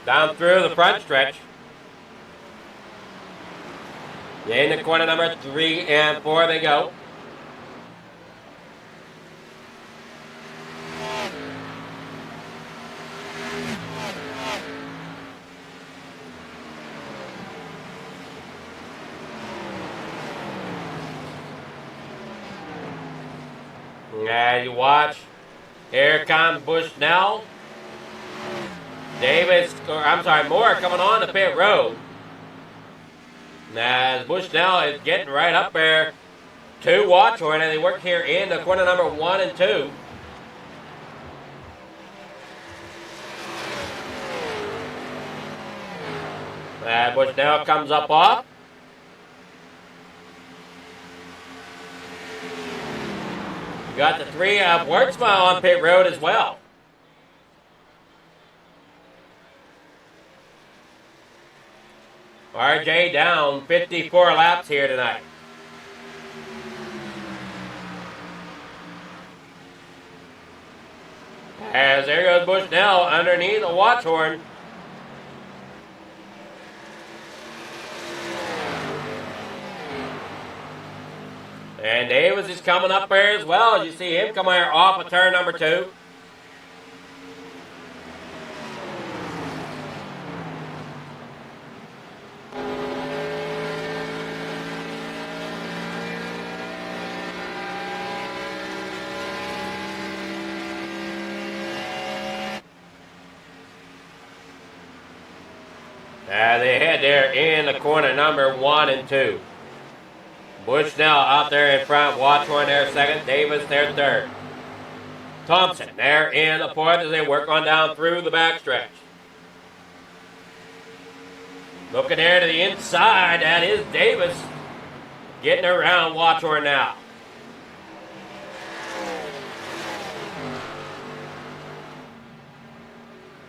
Down through the front stretch. In the corner number 3 and 4 they go. As you watch, here comes Bushnell. Moore coming on the pit road. As Bushnell is getting right up there to Watchorn, and they work here in the corner number 1 and 2. And Bushnell comes up off. You got the 3 of Wurtzma on pit road as well. RJ down 54 laps here tonight. As there goes Bushnell underneath the Watchorn. And Davis is coming up there as well. You see him coming here off of turn number 2. They head there in the corner number 1 and 2. Bushnell out there in front, Watchorn there second, Davis there third. Thompson there in the 4th as they work on down through the backstretch. Looking there to the inside, that is Davis getting around Watchorn now.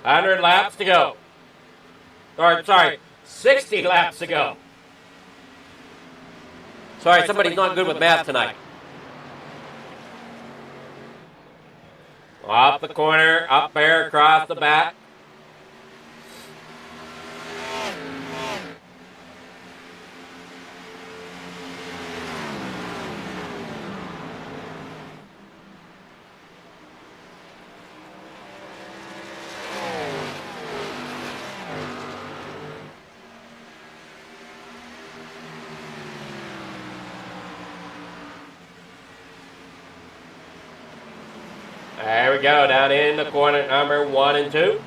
$100 laps to go. 60 laps to go. Sorry, somebody's not good with math tonight. Off the corner, up there, across the back. There we go, down in the corner number 1 and 2.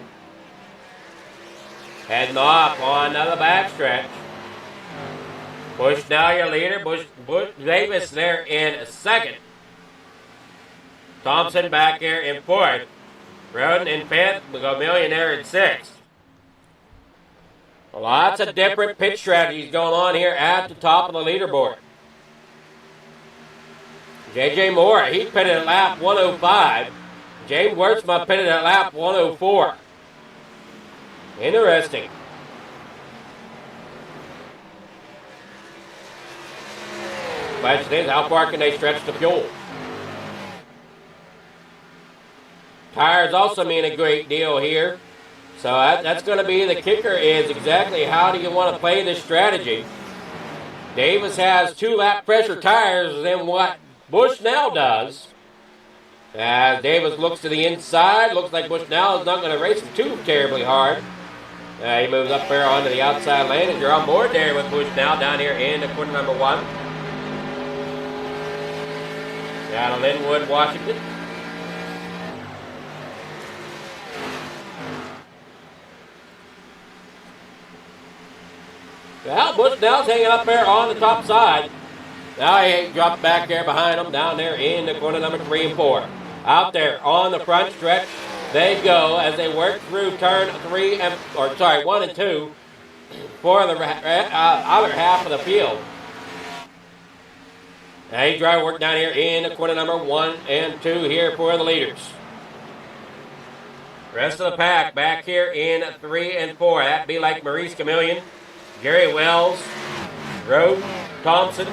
Heading off on the backstretch. Bushnell your leader. Davis there in second. Thompson back here in 4th. Roden in 5th. We go Millionaire in 6th. Lots of different pit strategies going on here at the top of the leaderboard. J.J. Moore, he pitted at lap 105. James Wurtzma pitted at lap 104. Interesting. Question is, how far can they stretch the fuel? Tires also mean a great deal here. So that's going to be the kicker, is exactly how do you want to play this strategy. Davis has 2 lap pressure tires than what Bushnell does. As Davis looks to the inside, looks like Bushnell is not going to race him too terribly hard. He moves up there onto the outside lane, and you're on board there with Bushnell down here in the corner number 1. Down to Linwood, Washington. Well, Bushnell's hanging up there on the top side. Now he dropped back there behind him, down there in the corner number 3 and 4. Out there on the front stretch, they go as they work through turn 1 and 2 for the other half of the field. Now he drive work down here in the corner number 1 and 2 here for the leaders. Rest of the pack back here in 3 and 4. That'd be like Maurice Chameleon, Gary Wells, Rowe, Thompson.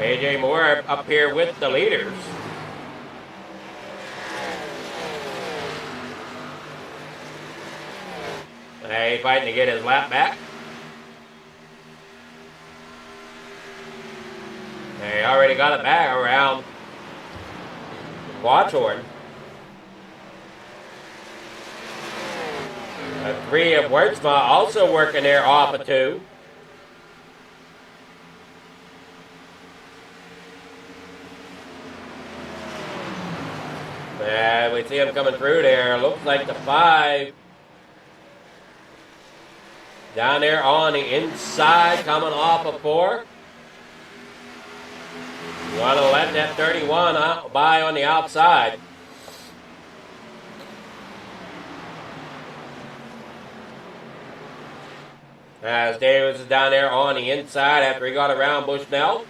A.J. Moore up here with the leaders. He's fighting to get his lap back. He already got it back around Watchorn. 3 of Wurtzma also working there off of 2. And we see him coming through there. Looks like the 5. Down there on the inside, coming off of 4. You want to let that 31 by on the outside. As Davis is down there on the inside after he got around Bushnell.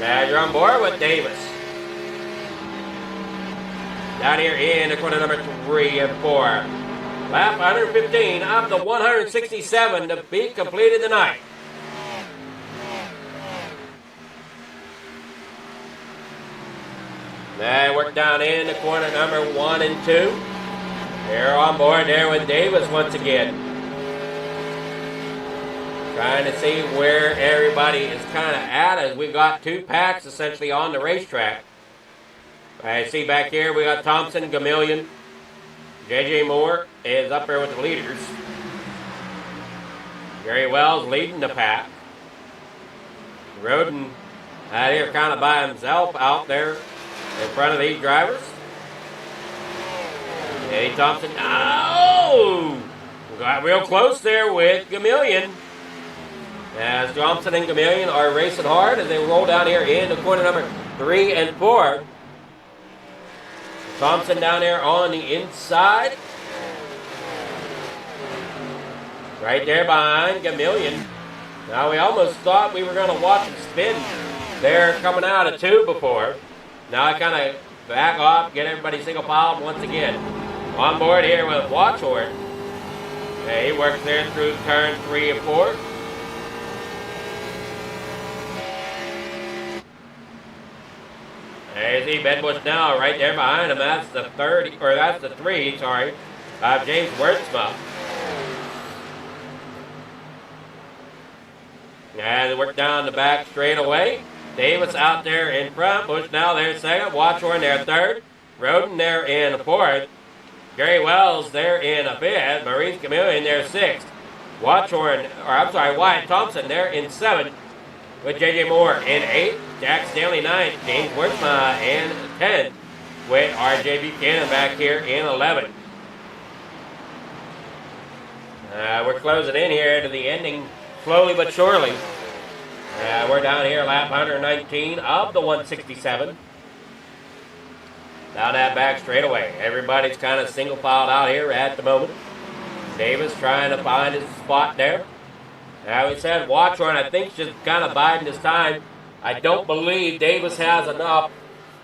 As you're on board with Davis. Down here in the corner number 3 and 4. Lap 115 up to 167 to be completed tonight. They work down in the corner number 1 and 2. They're on board there with Davis once again. Trying to see where everybody is kind of at as we got 2 packs essentially on the racetrack. I see back here we got Thompson, Gamillion. JJ Moore is up there with the leaders. Gary Wells leading the pack. Roden out here kind of by himself out there in front of these drivers. Eddie Thompson, oh! Got real close there with Gamillion. As Thompson and Gamillion are racing hard as they roll down here in the corner number 3 and 4. Thompson down there on the inside. Right there behind Gamillion. Now we almost thought we were going to watch him spin there coming out of 2 before. Now I kind of back off, get everybody single file once again. On board here with Watchhorn. He works there through turn 3 and 4. There's the Bedbush now right there behind him. That's the 30, or that's the 3, sorry. James Wertzma. And they work down the back straight away. Davis out there in front. Bush now there second. Watchhorn there third. Roden there in fourth. Gary Wells there in fifth. Maurice Gamillion there sixth. Watchhorn, or I'm sorry, Wyatt Thompson there in seventh. With J.J. Moore in 8th, Jack Stanley 9th, James Wertzma in 10th, with R.J. Buchanan back here in 11th. We're closing in here to the ending slowly but surely. We're down here lap 119 of the 167. Down that back straightaway. Everybody's kind of single filed out here at the moment. Davis trying to find his spot there. Now we said Watchhorn, I think, just kind of biding his time. I don't believe Davis has enough,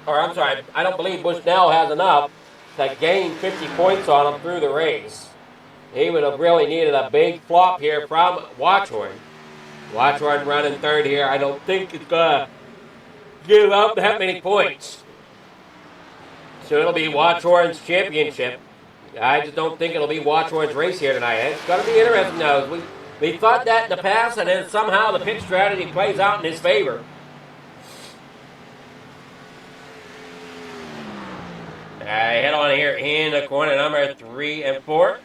or I'm sorry, I don't believe Bushnell has enough to gain 50 points on him through the race. He would have really needed a big flop here from Watchhorn. Watchhorn running third here. I don't think it's going to give up that many points. So it'll be Watchhorn's championship. I just don't think it'll be Watchhorn's race here tonight. It's going to be interesting though. We thought that in the past, and then somehow the pit strategy plays out in his favor. Head on here in the corner number 3 and 4.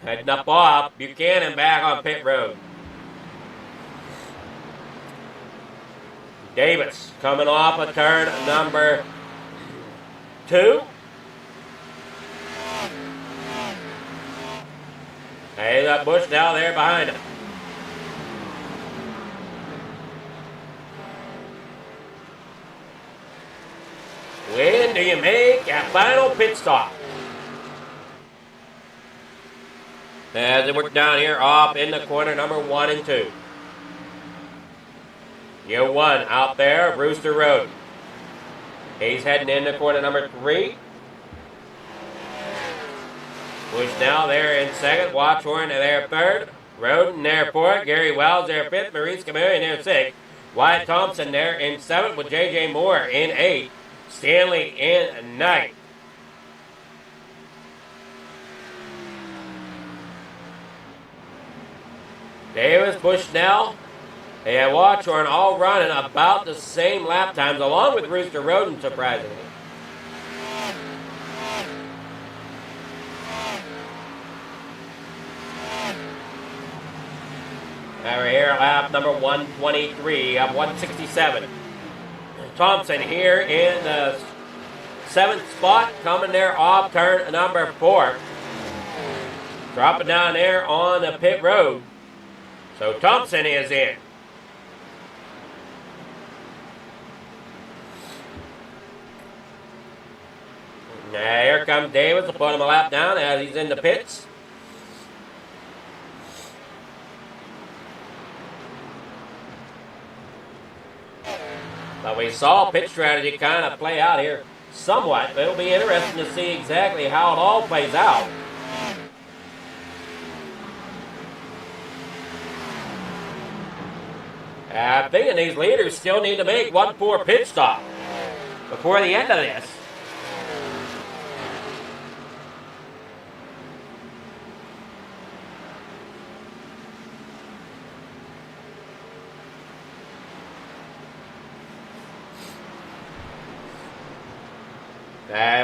Heading up off, Buchanan back on pit road. Davis coming off of turn number 2. Hey, that Bush down there behind him. When do you make a final pit stop? As they work down here off in the corner number 1 and 2. Year 1 out there, Brewster Road. He's heading in the corner number 3. Bush now there in second. Watchhorn there third. Roden there fourth. Gary Wells there fifth. Maurice Gamillion there sixth. Wyatt Thompson there in seventh with J.J. Moore in 8th. Stanley in 9th. Davis, Bushnell, and Watchhorn all running about the same lap times, along with Rooster Roden, surprisingly. there, lap number 123 of 167. Thompson here in the 7th spot, coming there off turn number 4. Dropping down there on the pit road. So Thompson is in. Now here comes Davis to put him a lap down as he's in the pits. But we saw pit strategy kind of play out here somewhat. It'll be interesting to see exactly how it all plays out. I'm thinking these leaders still need to make one more pit stop before the end of this.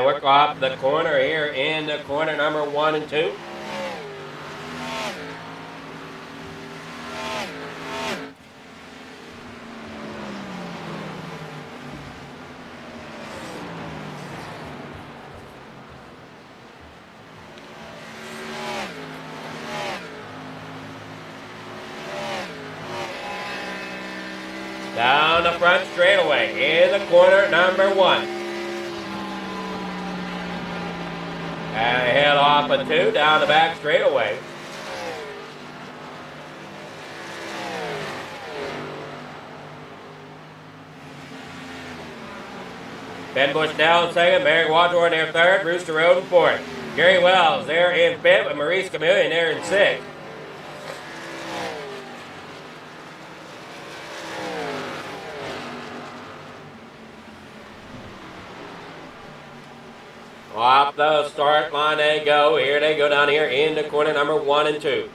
Work off the corner here in the corner number 1 and 2. Down the front straightaway in the corner number 1. And head off a 2 down the back straightaway. Ben Bush now in 2nd, Merrick Wadmore in there 3rd, Rooster Road in 4th. Gary Wells there in 5th, and Maurice Chameleon there in 6th. Off the start line they go. Here they go down here in the corner number 1 and 2.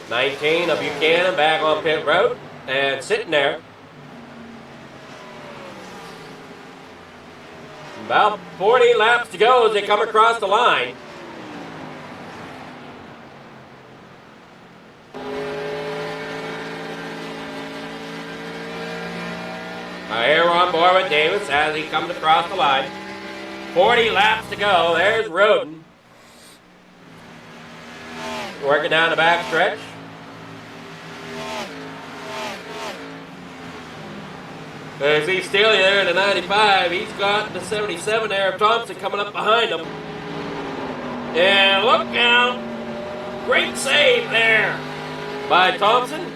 '19 of Buchanan back on pit road and sitting there. About 40 laps to go as they come across the line. Here we're on board with Davis as he comes across the line. 40 laps to go. There's Roden. Working down the back stretch. As he's still there in the 95, he's got the 77 there of Thompson coming up behind him. And look out. Great save there by Thompson.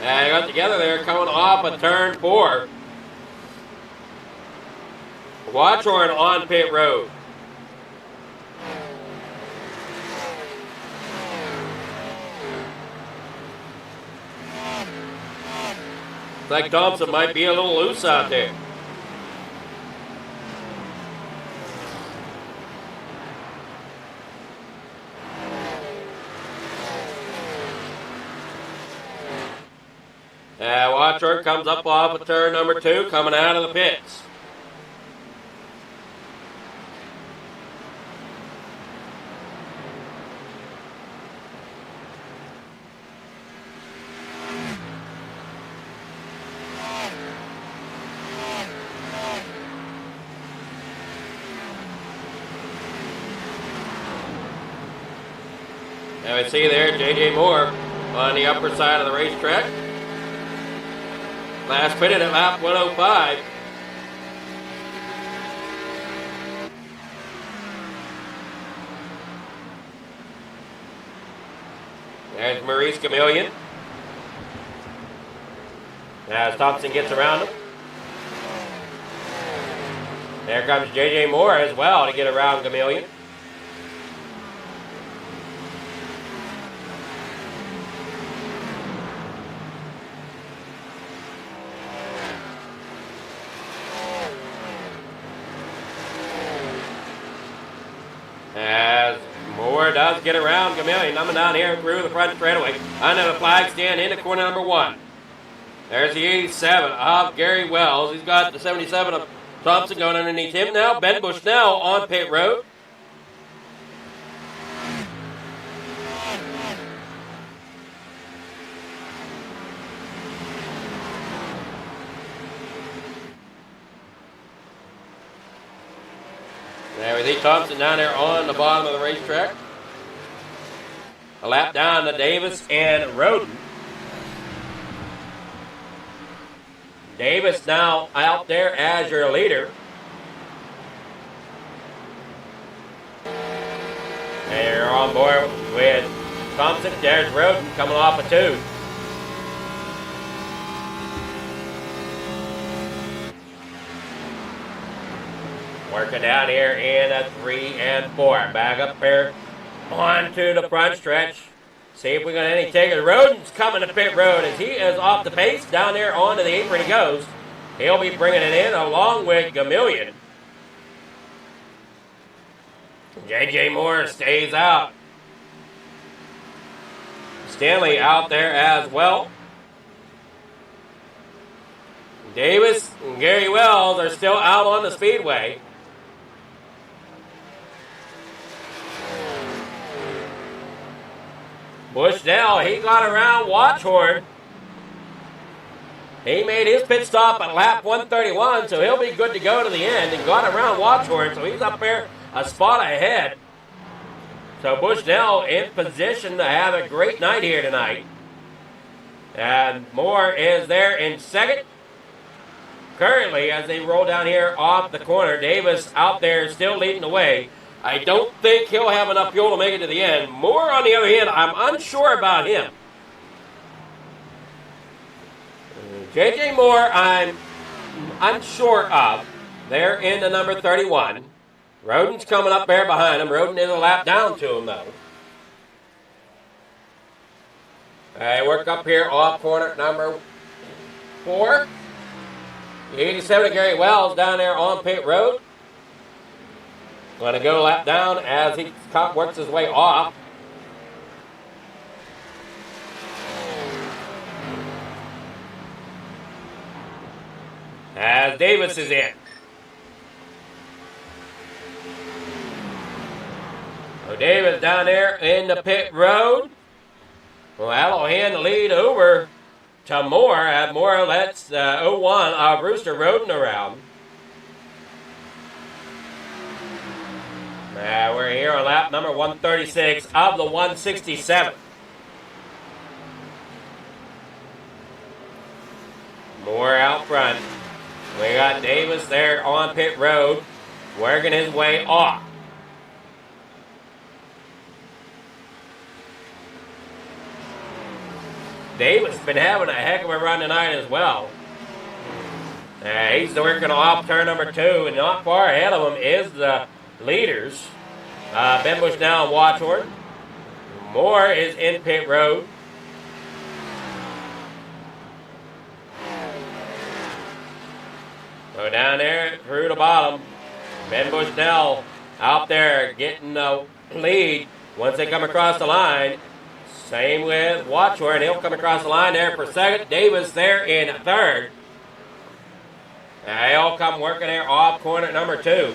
And they got together there coming off of turn 4. Watchorn on pit road. Looks like Thompson might be a little loose out there. Watchorn comes up off of turn number 2, coming out of the pits. Now we see there J.J. Moore on the upper side of the racetrack. Last pitted at lap 105. There's Maurice Chameleon. As Thompson gets around him. There comes J.J. Moore as well to get around Chameleon. As Moore does get around Chameleon, coming down here through the front straightaway under the flag stand into corner number 1. There's the 87 of Gary Wells. He's got the 77 of Thompson going underneath him now. Ben Bushnell on pit road. There we see Thompson down there on the bottom of the racetrack. A lap down to Davis and Roden. Davis now out there as your leader. And you're on board with Thompson. There's Roden coming off a 2. Working down here in a 3 and 4. Back up here onto the front stretch. See if we got any takers. Roden's coming to pit road as he is off the pace. Down there onto the apron he goes. He'll be bringing it in along with Gamillion. J.J. Moore stays out. Stanley out there as well. Davis and Gary Wells are still out on the speedway. Bushnell, he got around Watchorn. He made his pit stop at lap 131, so he'll be good to go to the end, and got around Watchorn, so he's up there a spot ahead. So Bushnell in position to have a great night here tonight. And Moore is there in second. Currently, as they roll down here off the corner, Davis out there still leading the way. I don't think he'll have enough fuel to make it to the end. Moore, on the other hand, I'm unsure about him. J.J. Moore, I'm unsure of. They're in the number 31. Roden's coming up there behind him. Roden is a lap down to him, though. They work up here off corner number 4. The 87 of Gary Wells down there on pit road. Going to go lap down as he works his way off. As Davis is in. So Davis down there in the pit road. Well, that'll hand the lead over to Moore. Moore lets 01 of Rooster Roden around. We're here on lap number 136 of the 167. Moore out front. We got Davis there on pit road, working his way off. Davis been having a heck of a run tonight as well. He's working off turn number 2, and not far ahead of him is the leaders. Ben Bushnell and Watchorn. Moore is in pit road. Go down there through the bottom. Ben Bushnell out there getting the lead once they come across the line. Same with Watchorn. He'll come across the line there for second. Davis there in third. They'll come working there off corner number 2.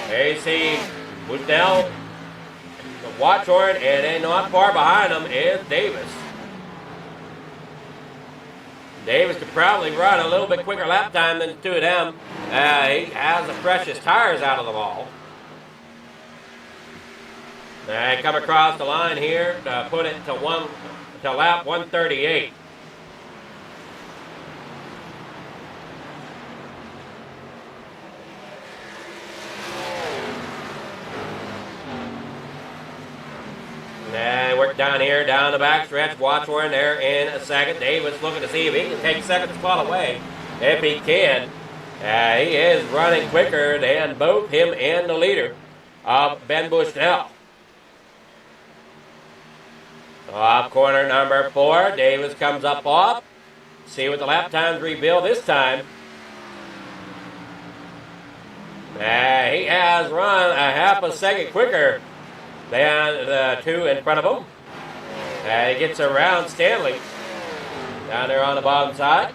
There you see Bushnell, Watchorn, and then not far behind them is Davis. Davis could probably run a little bit quicker lap time than the 2 of them. He has the freshest tires out of them all. They come across the line here to put it to lap 138. And work down here, down the back stretch. Watchorn there in a second. Davis looking to see if he can take second spot away. If he can. He is running quicker than both him and the leader of Ben Bushnell. Off corner number 4. Davis comes up off. See what the lap times reveal this time. He has run a half a second quicker than the 2 in front of him. He gets around Stanley down there on the bottom side.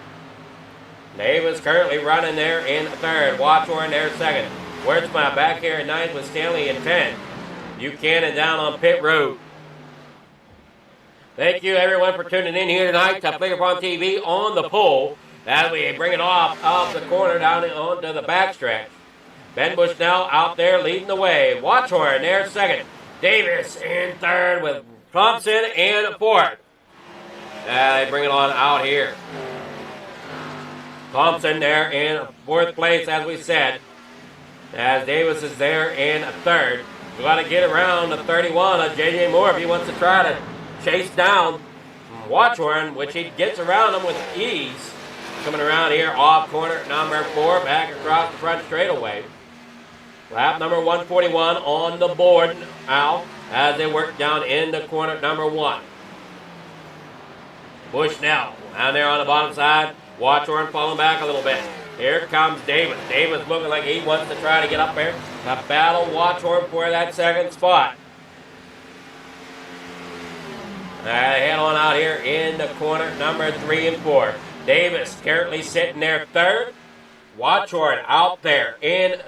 Davis currently running there in third. Watchorn there second. Wertzma back here in ninth with Stanley in 10th. Buchanan down on pit road. Thank you everyone for tuning in here tonight to Flicker Farm TV on the pole as we bring it off the corner down onto the backstretch. Ben Bushnell out there leading the way. Watchorn there second. Davis in third with Thompson in fourth. They bring it on out here. Thompson there in fourth place, as we said. As Davis is there in third. We got to get around the 31 of J.J. Moore if he wants to try to chase down Watchorn, which he gets around him with ease. Coming around here off corner number 4, back across the front straightaway. Lap number 141 on the board now as they work down into corner number 1. Bushnell down there on the bottom side. Watchorn falling back a little bit. Here comes Davis. Davis looking like he wants to try to get up there. To battle Watchorn for that second spot. Head on out here in the corner number 3 and 4. Davis currently sitting there third. Watchorn out there in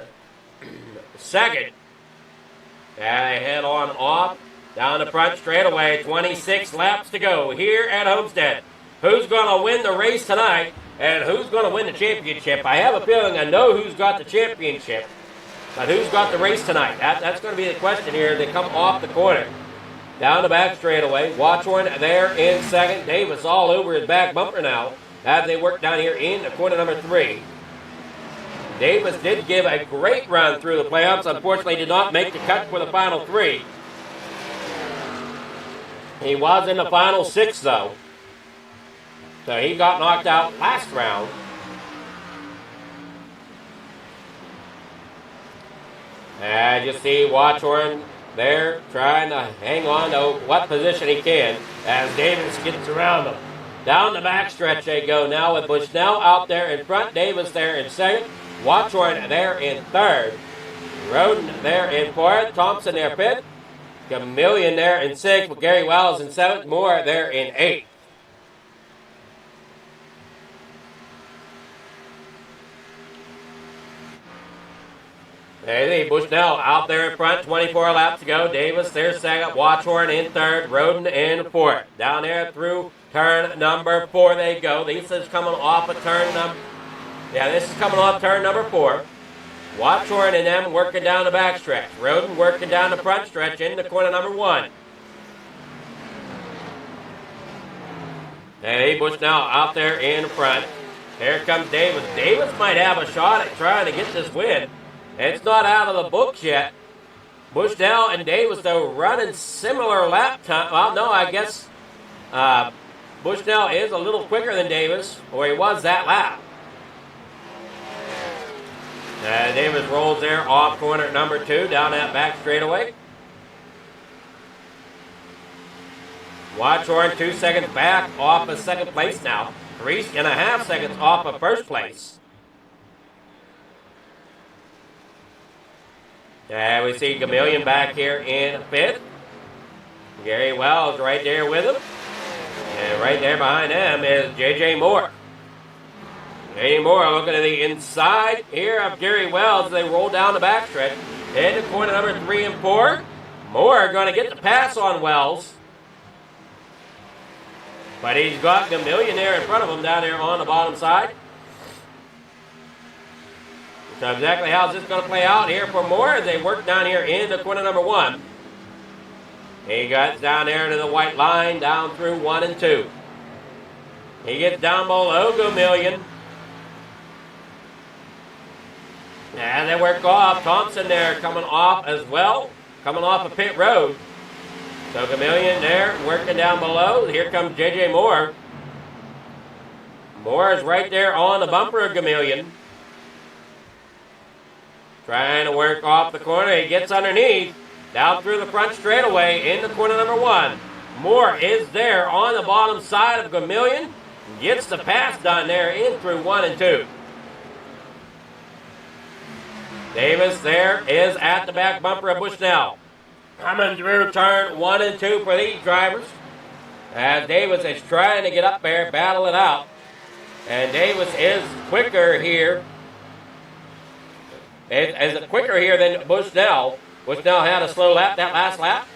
second. And they head on off down the front straightaway. 26 laps to go here at Homestead. Who's going to win the race tonight and who's going to win the championship? I have a feeling I know who's got the championship, but who's got the race tonight? That's going to be the question here. They come off the corner. Down the back straightaway. Watchorn there in second. Davis all over his back bumper now as they work down here in the corner number 3. Davis did give a great run through the playoffs. Unfortunately, did not make the cut for the final 3. He was in the final 6, though. So he got knocked out last round. And you see Watchorn there trying to hang on to what position he can as Davis gets around him. Down the backstretch they go now with Bushnell out there in front. Davis there in second. Watchorn there in third. Roden there in fourth. Thompson there fifth. Chameleon there in sixth with Gary Wells in seventh. Moore there in eighth. There you see Bushnell out there in front, 24 laps to go. Davis there second, Watchorn in third, Roden in fourth. Down there through turn number 4 they go. This is coming off of turn number, this is coming off turn number 4. Watchorn and them working down the back stretch. Roden working down the front stretch into corner number 1. Hey, Bushnell out there in front. Here comes Davis. Davis might have a shot at trying to get this win. It's not out of the books yet. Bushnell and Davis, though, running similar lap time. Well, no, I guess Bushnell is a little quicker than Davis, or he was that lap. Davis rolls there off corner number 2, down that back straightaway. Watchorn 2 seconds back off of second place now. 3.5 seconds off of first place. We see Chameleon back here in fifth. Gary Wells right there with him. And right there behind them is J.J. Moore. J.J. Moore looking at the inside here of Gary Wells as they roll down the backstretch. Into corner number 3 and 4. Moore going to get the pass on Wells. But he's got Chameleon there in front of him down there on the bottom side. So exactly how's this going to play out here for Moore as they work down here into corner number 1. He gets down there to the white line, down through 1 and 2. He gets down below Chameleon. And they work off. Thompson there coming off as well, coming off of pit road. So Chameleon there working down below. Here comes J.J. Moore. Moore is right there on the bumper of Chameleon. Trying to work off the corner. He gets underneath. Down through the front straightaway into corner number 1. Moore is there on the bottom side of Chameleon. Gets the pass done there in through 1 and 2. Davis there is at the back bumper of Bushnell. Coming through turn 1 and 2 for these drivers. As Davis is trying to get up there, battle it out. And Davis is quicker here. Is quicker here than Bushnell. Bushnell had a slow lap that last lap.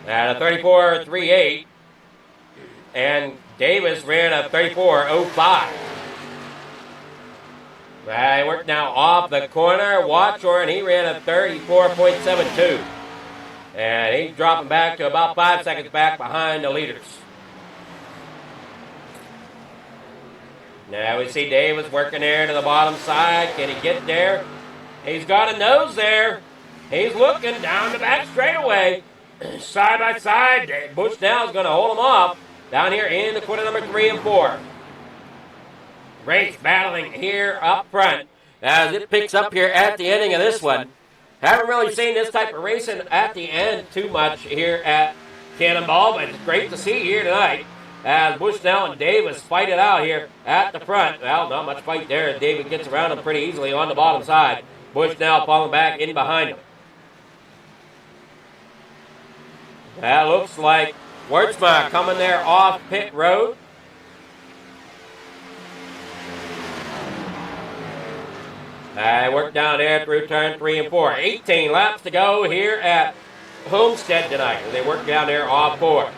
At a 34.38. And Davis ran a 34.05. He worked now off the corner. Watchorn, he ran a 34.72. And he's dropping back to about 5 seconds back behind the leaders. Now we see Davis working there to the bottom side. Can he get there? He's got a nose there. He's looking down the back straightaway. Side by side. Bushnell is going to hold him off down here in the corner number 3 and 4. Race battling here up front as it picks up here at the ending of this one. Haven't really seen this type of racing at the end too much here at Cannonball, but it's great to see here tonight as Bushnell and Davis fight it out here at the front. Well, not much fight there. David gets around him pretty easily on the bottom side. Bushnell falling back in behind him. That looks like Wertzma coming there off pit road. Work down there through turn 3 and 4. 18 laps to go here at Homestead tonight. They work down there off 4.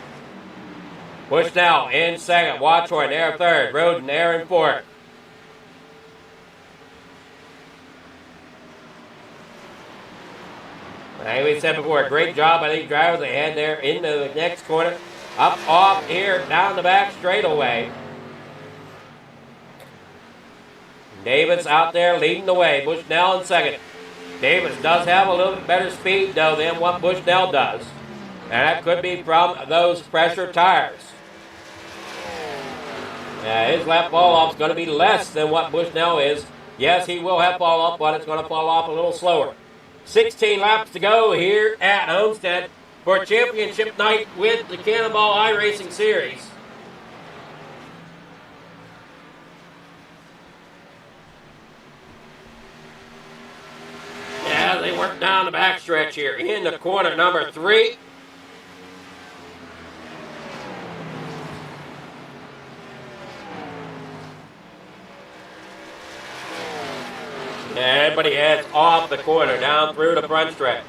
Bushnell in second. Watchorn there third. Roden there in fourth. Like we said before, great job by these drivers. They head there into the next corner. Up off here, down the back straightaway. Davis out there leading the way. Bushnell in second. Davis does have a little bit better speed, though, than what Bushnell does. And that could be from those pressure tires. His lap fall-off is going to be less than what Bushnell is. Yes, he will have fall-off, but it's going to fall off a little slower. 16 laps to go here at Homestead for championship night with the Cannonball iRacing Series. As they work down the backstretch here in the corner number 3. Everybody heads off the corner, down through the front stretch.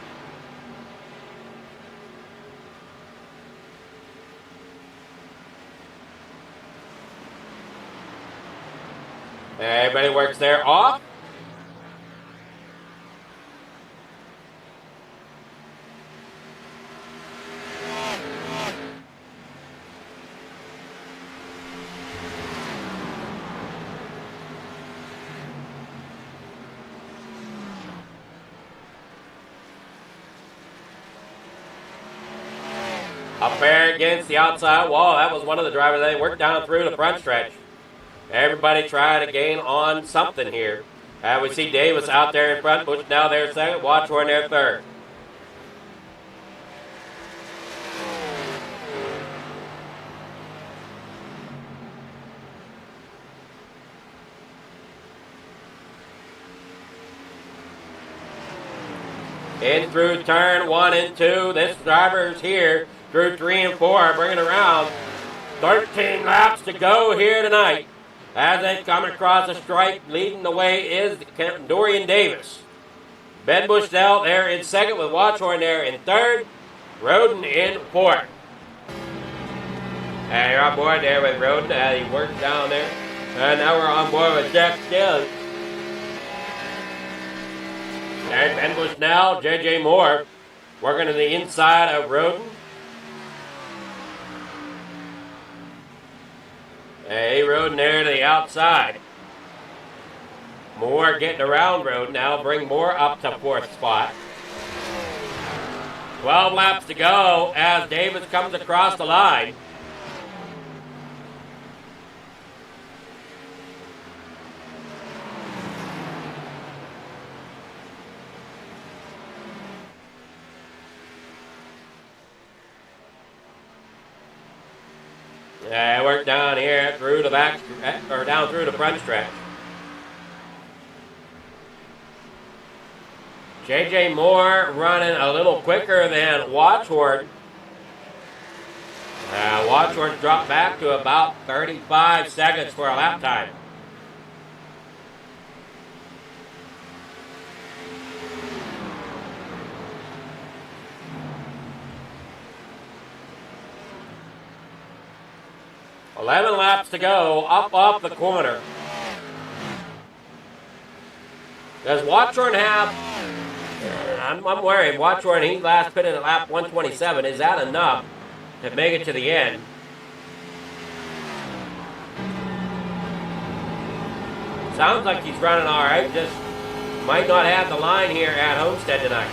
Everybody works there off. Up there against the outside wall. That was one of the drivers. They worked down through the front stretch. Everybody trying to gain on something here. We see Davis out there in front. Bushnell there second. Watchorn there third. In through turn 1 and 2. This driver's here through 3 and 4, bringing around 13 laps to go here tonight. As they come across the stripe, leading the way is Dorian Davis. Ben Bushnell there in second with Watchorn there in third. Roden in fourth. And you're on board there with Roden as he works down there. And now we're on board with Jack Still. There's Ben Bushnell, J.J. Moore working to the inside of Roden. Hey, Roden there to the outside. Moore getting around Roden now, bring Moore up to fourth spot. 12 laps to go as Davis comes across the line. Work down here through the back, or down through the front stretch. J.J. Moore running a little quicker than Watchorn. Watchorn dropped back to about 35 seconds for a lap time. "11 laps to go, up off the corner." Does Watchorn have... I'm worried. Watchorn, he last pitted at lap 127. Is that enough to make it to the end? Sounds like he's running all right. Just might not have the line here at Homestead tonight.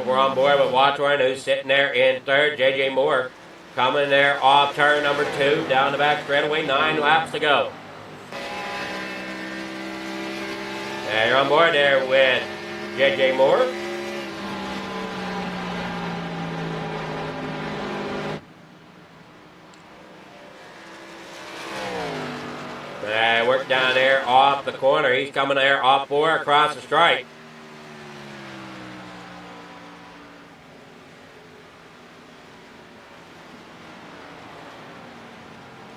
We're on board with Watchorn, who's sitting there in third. J.J. Moore coming there off turn number 2, down the back straightaway, 9 laps to go. And you're on board there with J.J. Moore. Work down there off the corner. He's coming there off 4 across the stripe.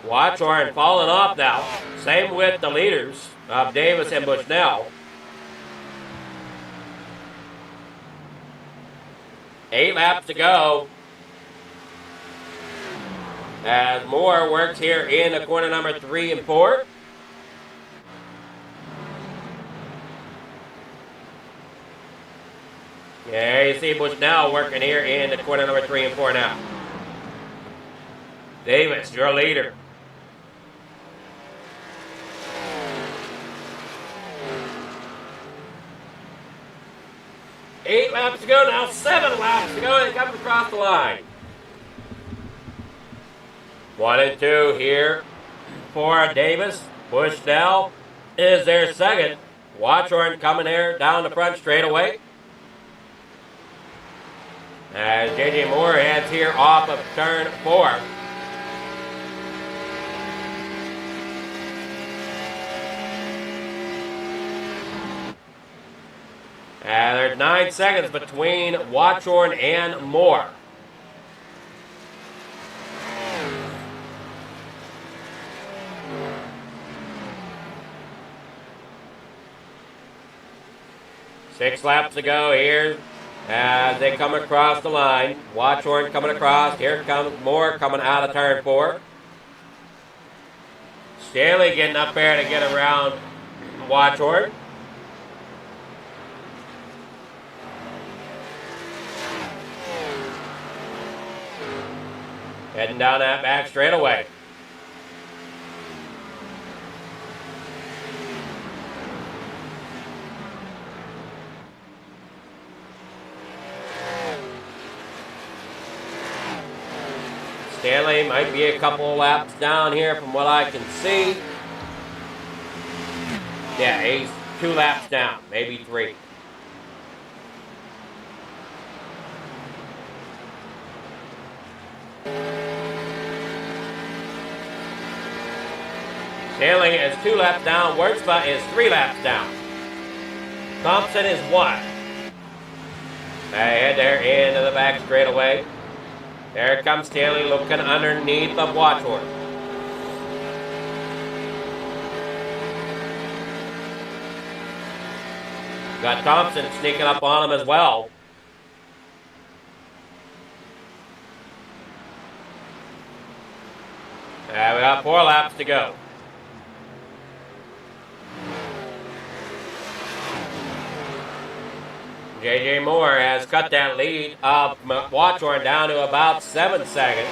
Watchorn falling off now. Same with the leaders of Davis and Bushnell. 8 laps to go. As Moore works here in the corner number 3 and 4. Yeah, you see Bushnell working here in the corner number 3 and 4 now. Davis, your leader. Eight laps to go now, 7 laps to go, and it comes across the line. 1 and 2 here for Davis. Bushnell is their second. Watchorn coming here down the front straightaway. As J.J. Moore heads here off of turn 4. There's 9 seconds between Watchorn and Moore. Six laps to go here as they come across the line. Watchorn coming across. Here comes Moore coming out of turn 4. Staley getting up there to get around Watchorn. Heading down that back straightaway. Stanley might be a couple laps down here from what I can see. Yeah, he's 2 laps down, maybe 3. Stanley is 2 laps down. Wurtzba is 3 laps down. Thompson is 1. They head there into the back straightaway. There comes Stanley looking underneath of Watchorn. Got Thompson sneaking up on him as well. We got 4 laps to go. J.J. Moore has cut that lead of Watchorn down to about 7 seconds.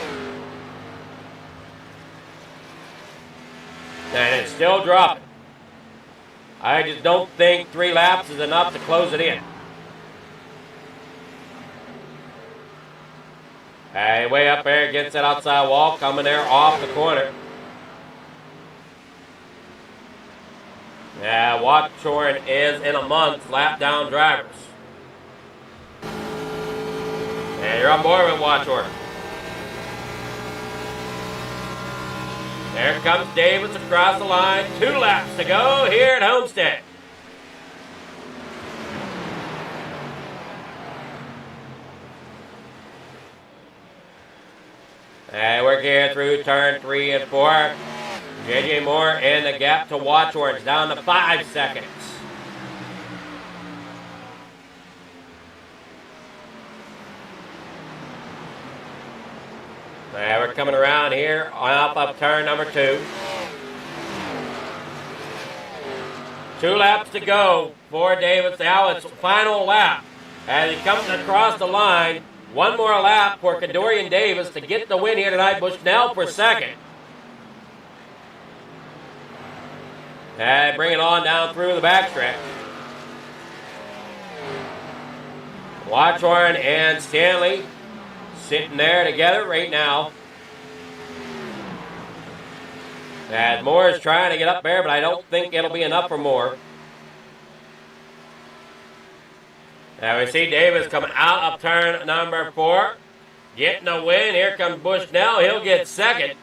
And it's still dropping. I just don't think 3 laps is enough to close it in. Way up there against that outside wall, coming there off the corner. Yeah, Watchorn is in amongst lap down drivers. And you're on board with Watchorn. There comes Davis across the line. 2 laps to go here at Homestead. And we're here through turn 3 and 4. J.J. Moore and the gap to Watchorn down to 5 seconds. And we're coming around here off of turn number 2. 2 laps to go for Davis. Now it's final lap. As he comes across the line, 1 more lap for Cadorian Davis to get the win here tonight. Bushnell for second. And bring it on down through the backstretch. Watchorn and Stanley sitting there together right now. And Moore is trying to get up there, but I don't think it'll be enough for Moore. Now we see Davis coming out of turn number 4. Getting a win. Here comes Bushnell. He'll get second.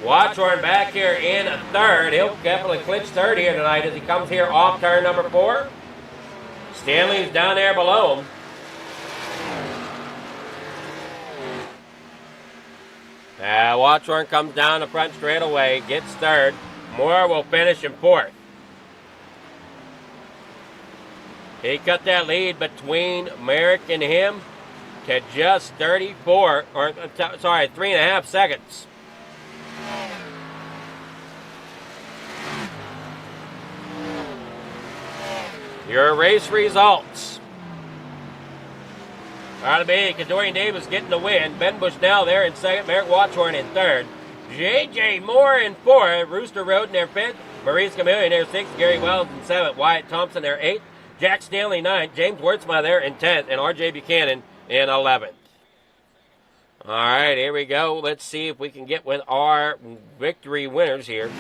Watchorn back here in third. He'll definitely clinch third here tonight as he comes here off turn number 4. Stanley's down there below him. Watchorn comes down the front straight away, gets third. Moore will finish in 4th. He cut that lead between Merrick and him to just 3.5 seconds. Your race results. Ought to be Cadorian Davis getting the win. Ben Bushnell there in second. Merrick Watchorn in third. J.J. Moore in 4th. Rooster Road in their 5th. Maurice Camille in their 6th. Gary Wells in 7th. Wyatt Thompson there 8th. Jack Stanley 9th. James Wertzma there in 10th. And R.J. Buchanan in 11th. All right, here we go. Let's see if we can get with our victory winners here.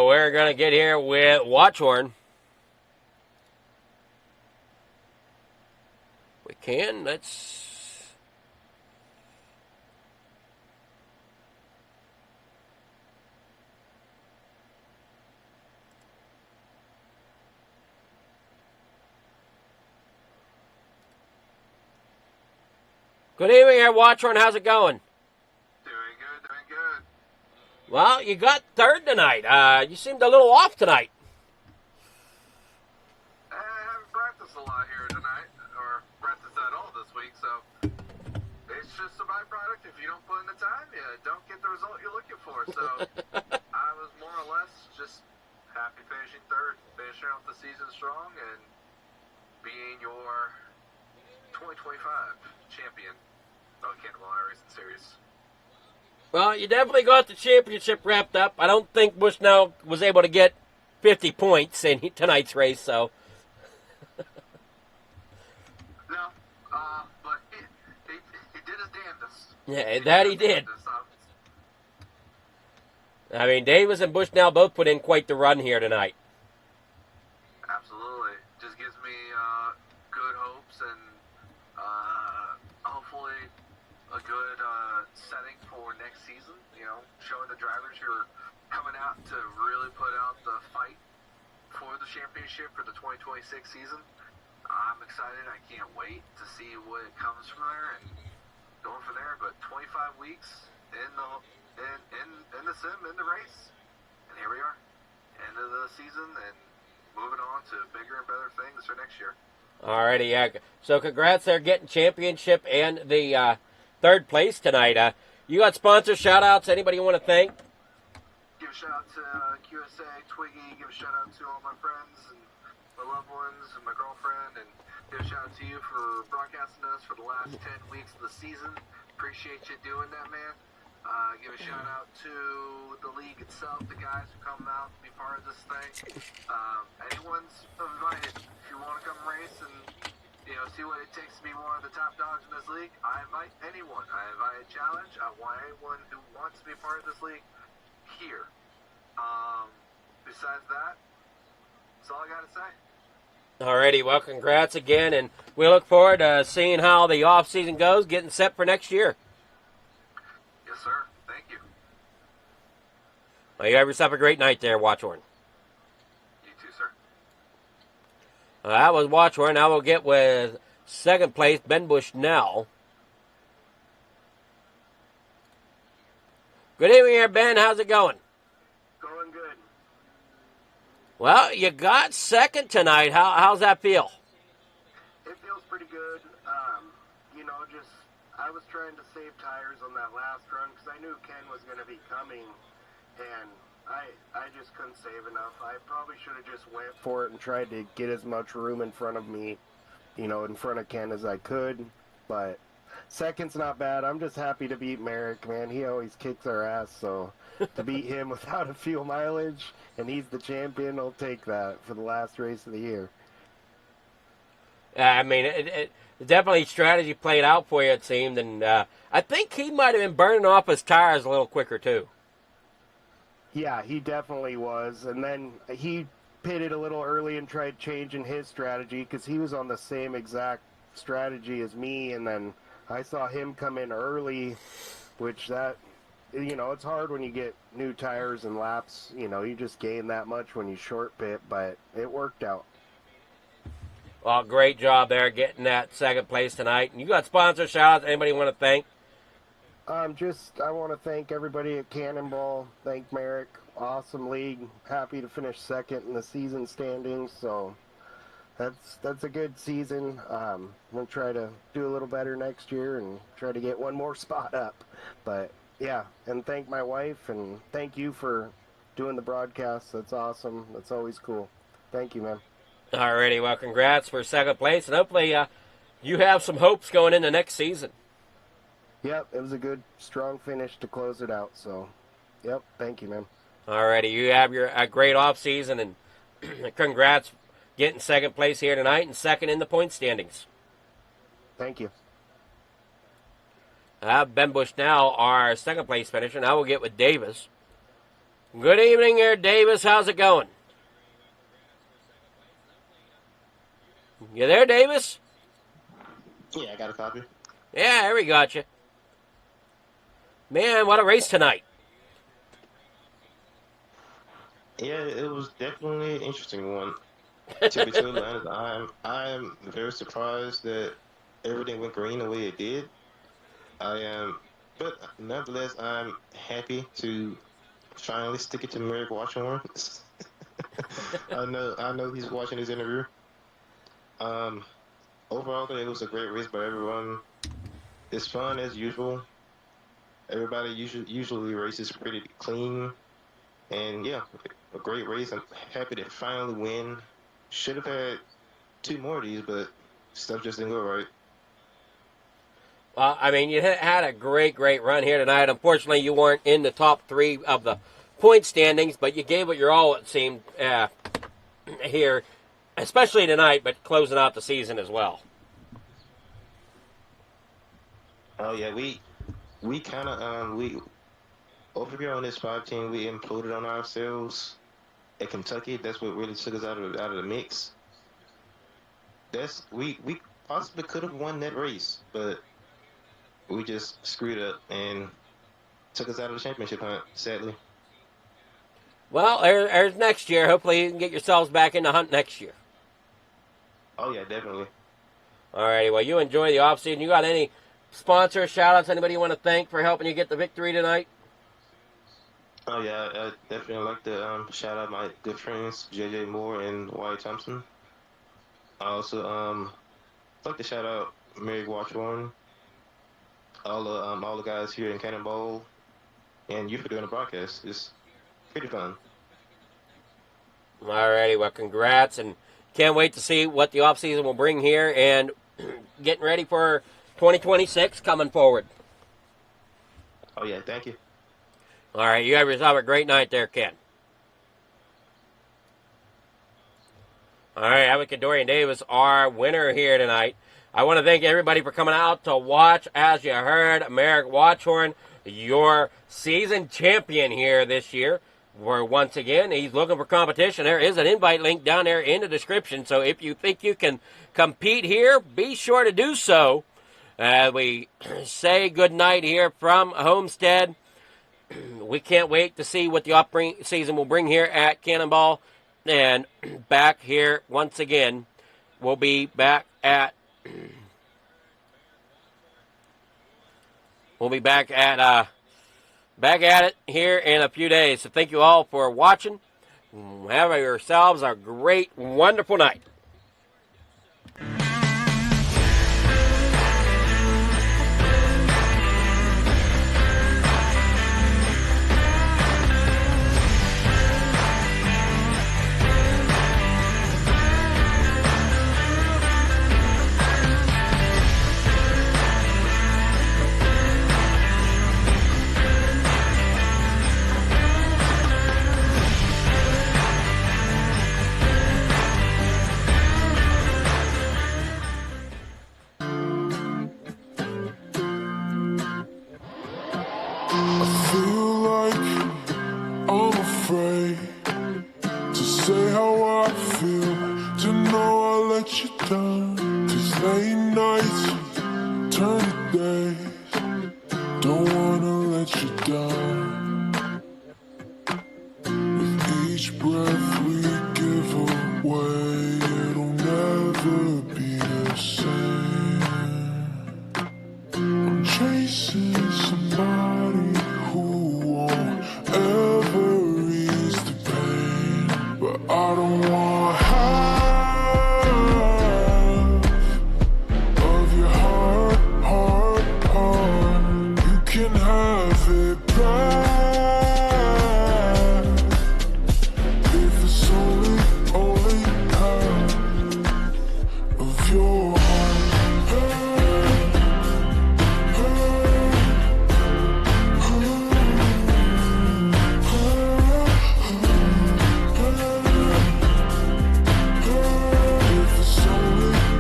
We're going to get here with Watchorn. We can. Let's... Good evening here, Watchorn. How's it going? Doing good. Well, you got third tonight. You seemed a little off tonight. I haven't practiced a lot here tonight, or practiced at all this week, so it's just a byproduct. If you don't put in the time, you don't get the result you're looking for. So I was more or less just happy finishing third, finishing out the season strong, and being your 2025 champion of Cannonball iRacing Series. Well, you definitely got the championship wrapped up. I don't think Bushnell was able to get 50 points in tonight's race, so. No, but he did his damnedest. Yeah, that he did. I mean, Davis and Bushnell both put in quite the run here tonight. Absolutely. Just gives me good hopes and hopefully a good setting for next season. You know, showing the drivers who are coming out to really put out the fight for the championship for the 2026 season. I'm excited. I can't wait to see what comes from there and going from there. But 25 weeks in the sim, in the race, and here we are, end of the season, and moving on to bigger and better things for next year. Alrighty, yeah. So congrats there, getting championship and the third place tonight. You got sponsor shout-outs? Anybody you want to thank? Give a shout-out to QSA, Twiggy. Give a shout-out to all my friends and my loved ones and my girlfriend and give a shout out to you for broadcasting us for the last 10 weeks of the season. Appreciate you doing that, man. Give a shout out to the league itself, the guys who come out to be part of this thing. Anyone's invited. If you want to come race and see what it takes to be one of the top dogs in this league, I invite anyone. I invite a challenge. I want anyone who wants to be part of this league here. Besides that, that's all I got to say. Alrighty, well, congrats again, and we look forward to seeing how the off season goes, getting set for next year. Yes, sir. Thank you. Well, you have yourself a great night there, Watchorn. You too, sir. That was Watchorn. Now we'll get with second place, Ben Bushnell. Good evening here, Ben. How's it going? Going good. Well, you got second tonight. How's that feel? It feels pretty good. I was trying to save tires on that last run because I knew Ken was going to be coming, and I just couldn't save enough. I probably should have just went for it and tried to get as much room in front of me, in front of Ken as I could, but second's not bad. I'm just happy to beat Merrick, man. He always kicks our ass, so to beat him without a fuel mileage, and he's the champion, I'll take that for the last race of the year. I mean, it definitely strategy played out for you, it seemed, and I think he might have been burning off his tires a little quicker, too. Yeah, he definitely was, and then he pitted a little early and tried changing his strategy because he was on the same exact strategy as me, and then I saw him come in early, which it's hard when you get new tires and laps, you just gain that much when you short pit, but it worked out. Well, great job there getting that second place tonight. And you got sponsor shout-outs. Anybody want to thank? I want to thank everybody at Cannonball. Thank Merrick. Awesome league. Happy to finish second in the season standings. So that's a good season. We'll try to do a little better next year and try to get one more spot up. But yeah, and thank my wife and thank you for doing the broadcast. That's awesome. That's always cool. Thank you, man. Alrighty, well, congrats for second place, and hopefully you have some hopes going into next season. Yep, it was a good, strong finish to close it out, so, yep, thank you, man. Alrighty, you have a great off season, and congrats getting second place here tonight and second in the point standings. Thank you. Ben Bush now, our second place finisher. Now we'll get with Davis. Good evening here, Davis. How's it going? You there, Davis? Yeah, I got a copy. Yeah, there we got you. Man, what a race tonight. Yeah, it was definitely an interesting one. To be totally honest, I'm very surprised that everything went green the way it did. But nonetheless, I'm happy to finally stick it to Merrick Watchorn. I know he's watching this interview. Overall, it was a great race by everyone. It's fun as usual. Everybody usually races pretty clean. And yeah, a great race. I'm happy to finally win. Should have had 2 more of these, but stuff just didn't go right. Well, I mean, you had a great run here tonight. Unfortunately, you weren't in the top 3 of the point standings, but you gave it your all, it seemed, here, especially tonight, but closing out the season as well. Oh yeah, we kind of we over here on this 5 team, we imploded on ourselves at Kentucky. That's what really took us out of the mix. We possibly could have won that race, but we just screwed up and took us out of the championship hunt, sadly. Well, there's next year. Hopefully you can get yourselves back in the hunt next year. Oh yeah, definitely. All righty, well, you enjoy the offseason. You got any sponsor shout-outs, anybody you want to thank for helping you get the victory tonight? Oh yeah, I definitely like to shout out my good friends JJ Moore and Wyatt Thompson. I also like to shout out Mary Watchorn, all the guys here in Cannonball, and you for doing the broadcast. It's pretty fun. All righty, well, congrats, and can't wait to see what the offseason will bring here and getting ready for 2026 coming forward. Oh, yeah, thank you. All right, you have yourself a great night there, Ken. All right, Abbott Kadorian Davis, our winner here tonight. I want to thank everybody for coming out to watch. As you heard, Merrick Watchorn, your season champion here this year. Where once again, he's looking for competition. There is an invite link down there in the description. So if you think you can compete here, be sure to do so. We say good night here from Homestead. We can't wait to see what the off season will bring here at Cannonball. And back here once again, we'll be back at it here in a few days. So thank you all for watching. Have yourselves a great, wonderful night. Say how I feel, to know I let you down. 'Cause late nights turn to days, don't wanna let you down. With each breath we give away, it'll never be the same. I'm chasing somebody who won't ever ease the pain, but I don't want half of your heart, heart, heart. You can have it back if it's only half of your heart. If it's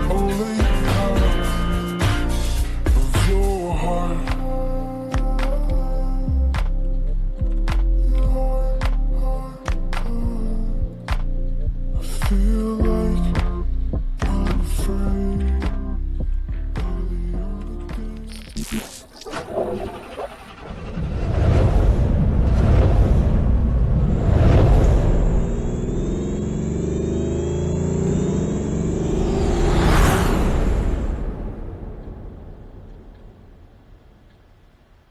only half of your heart. I feel like I'm afraid of the other things.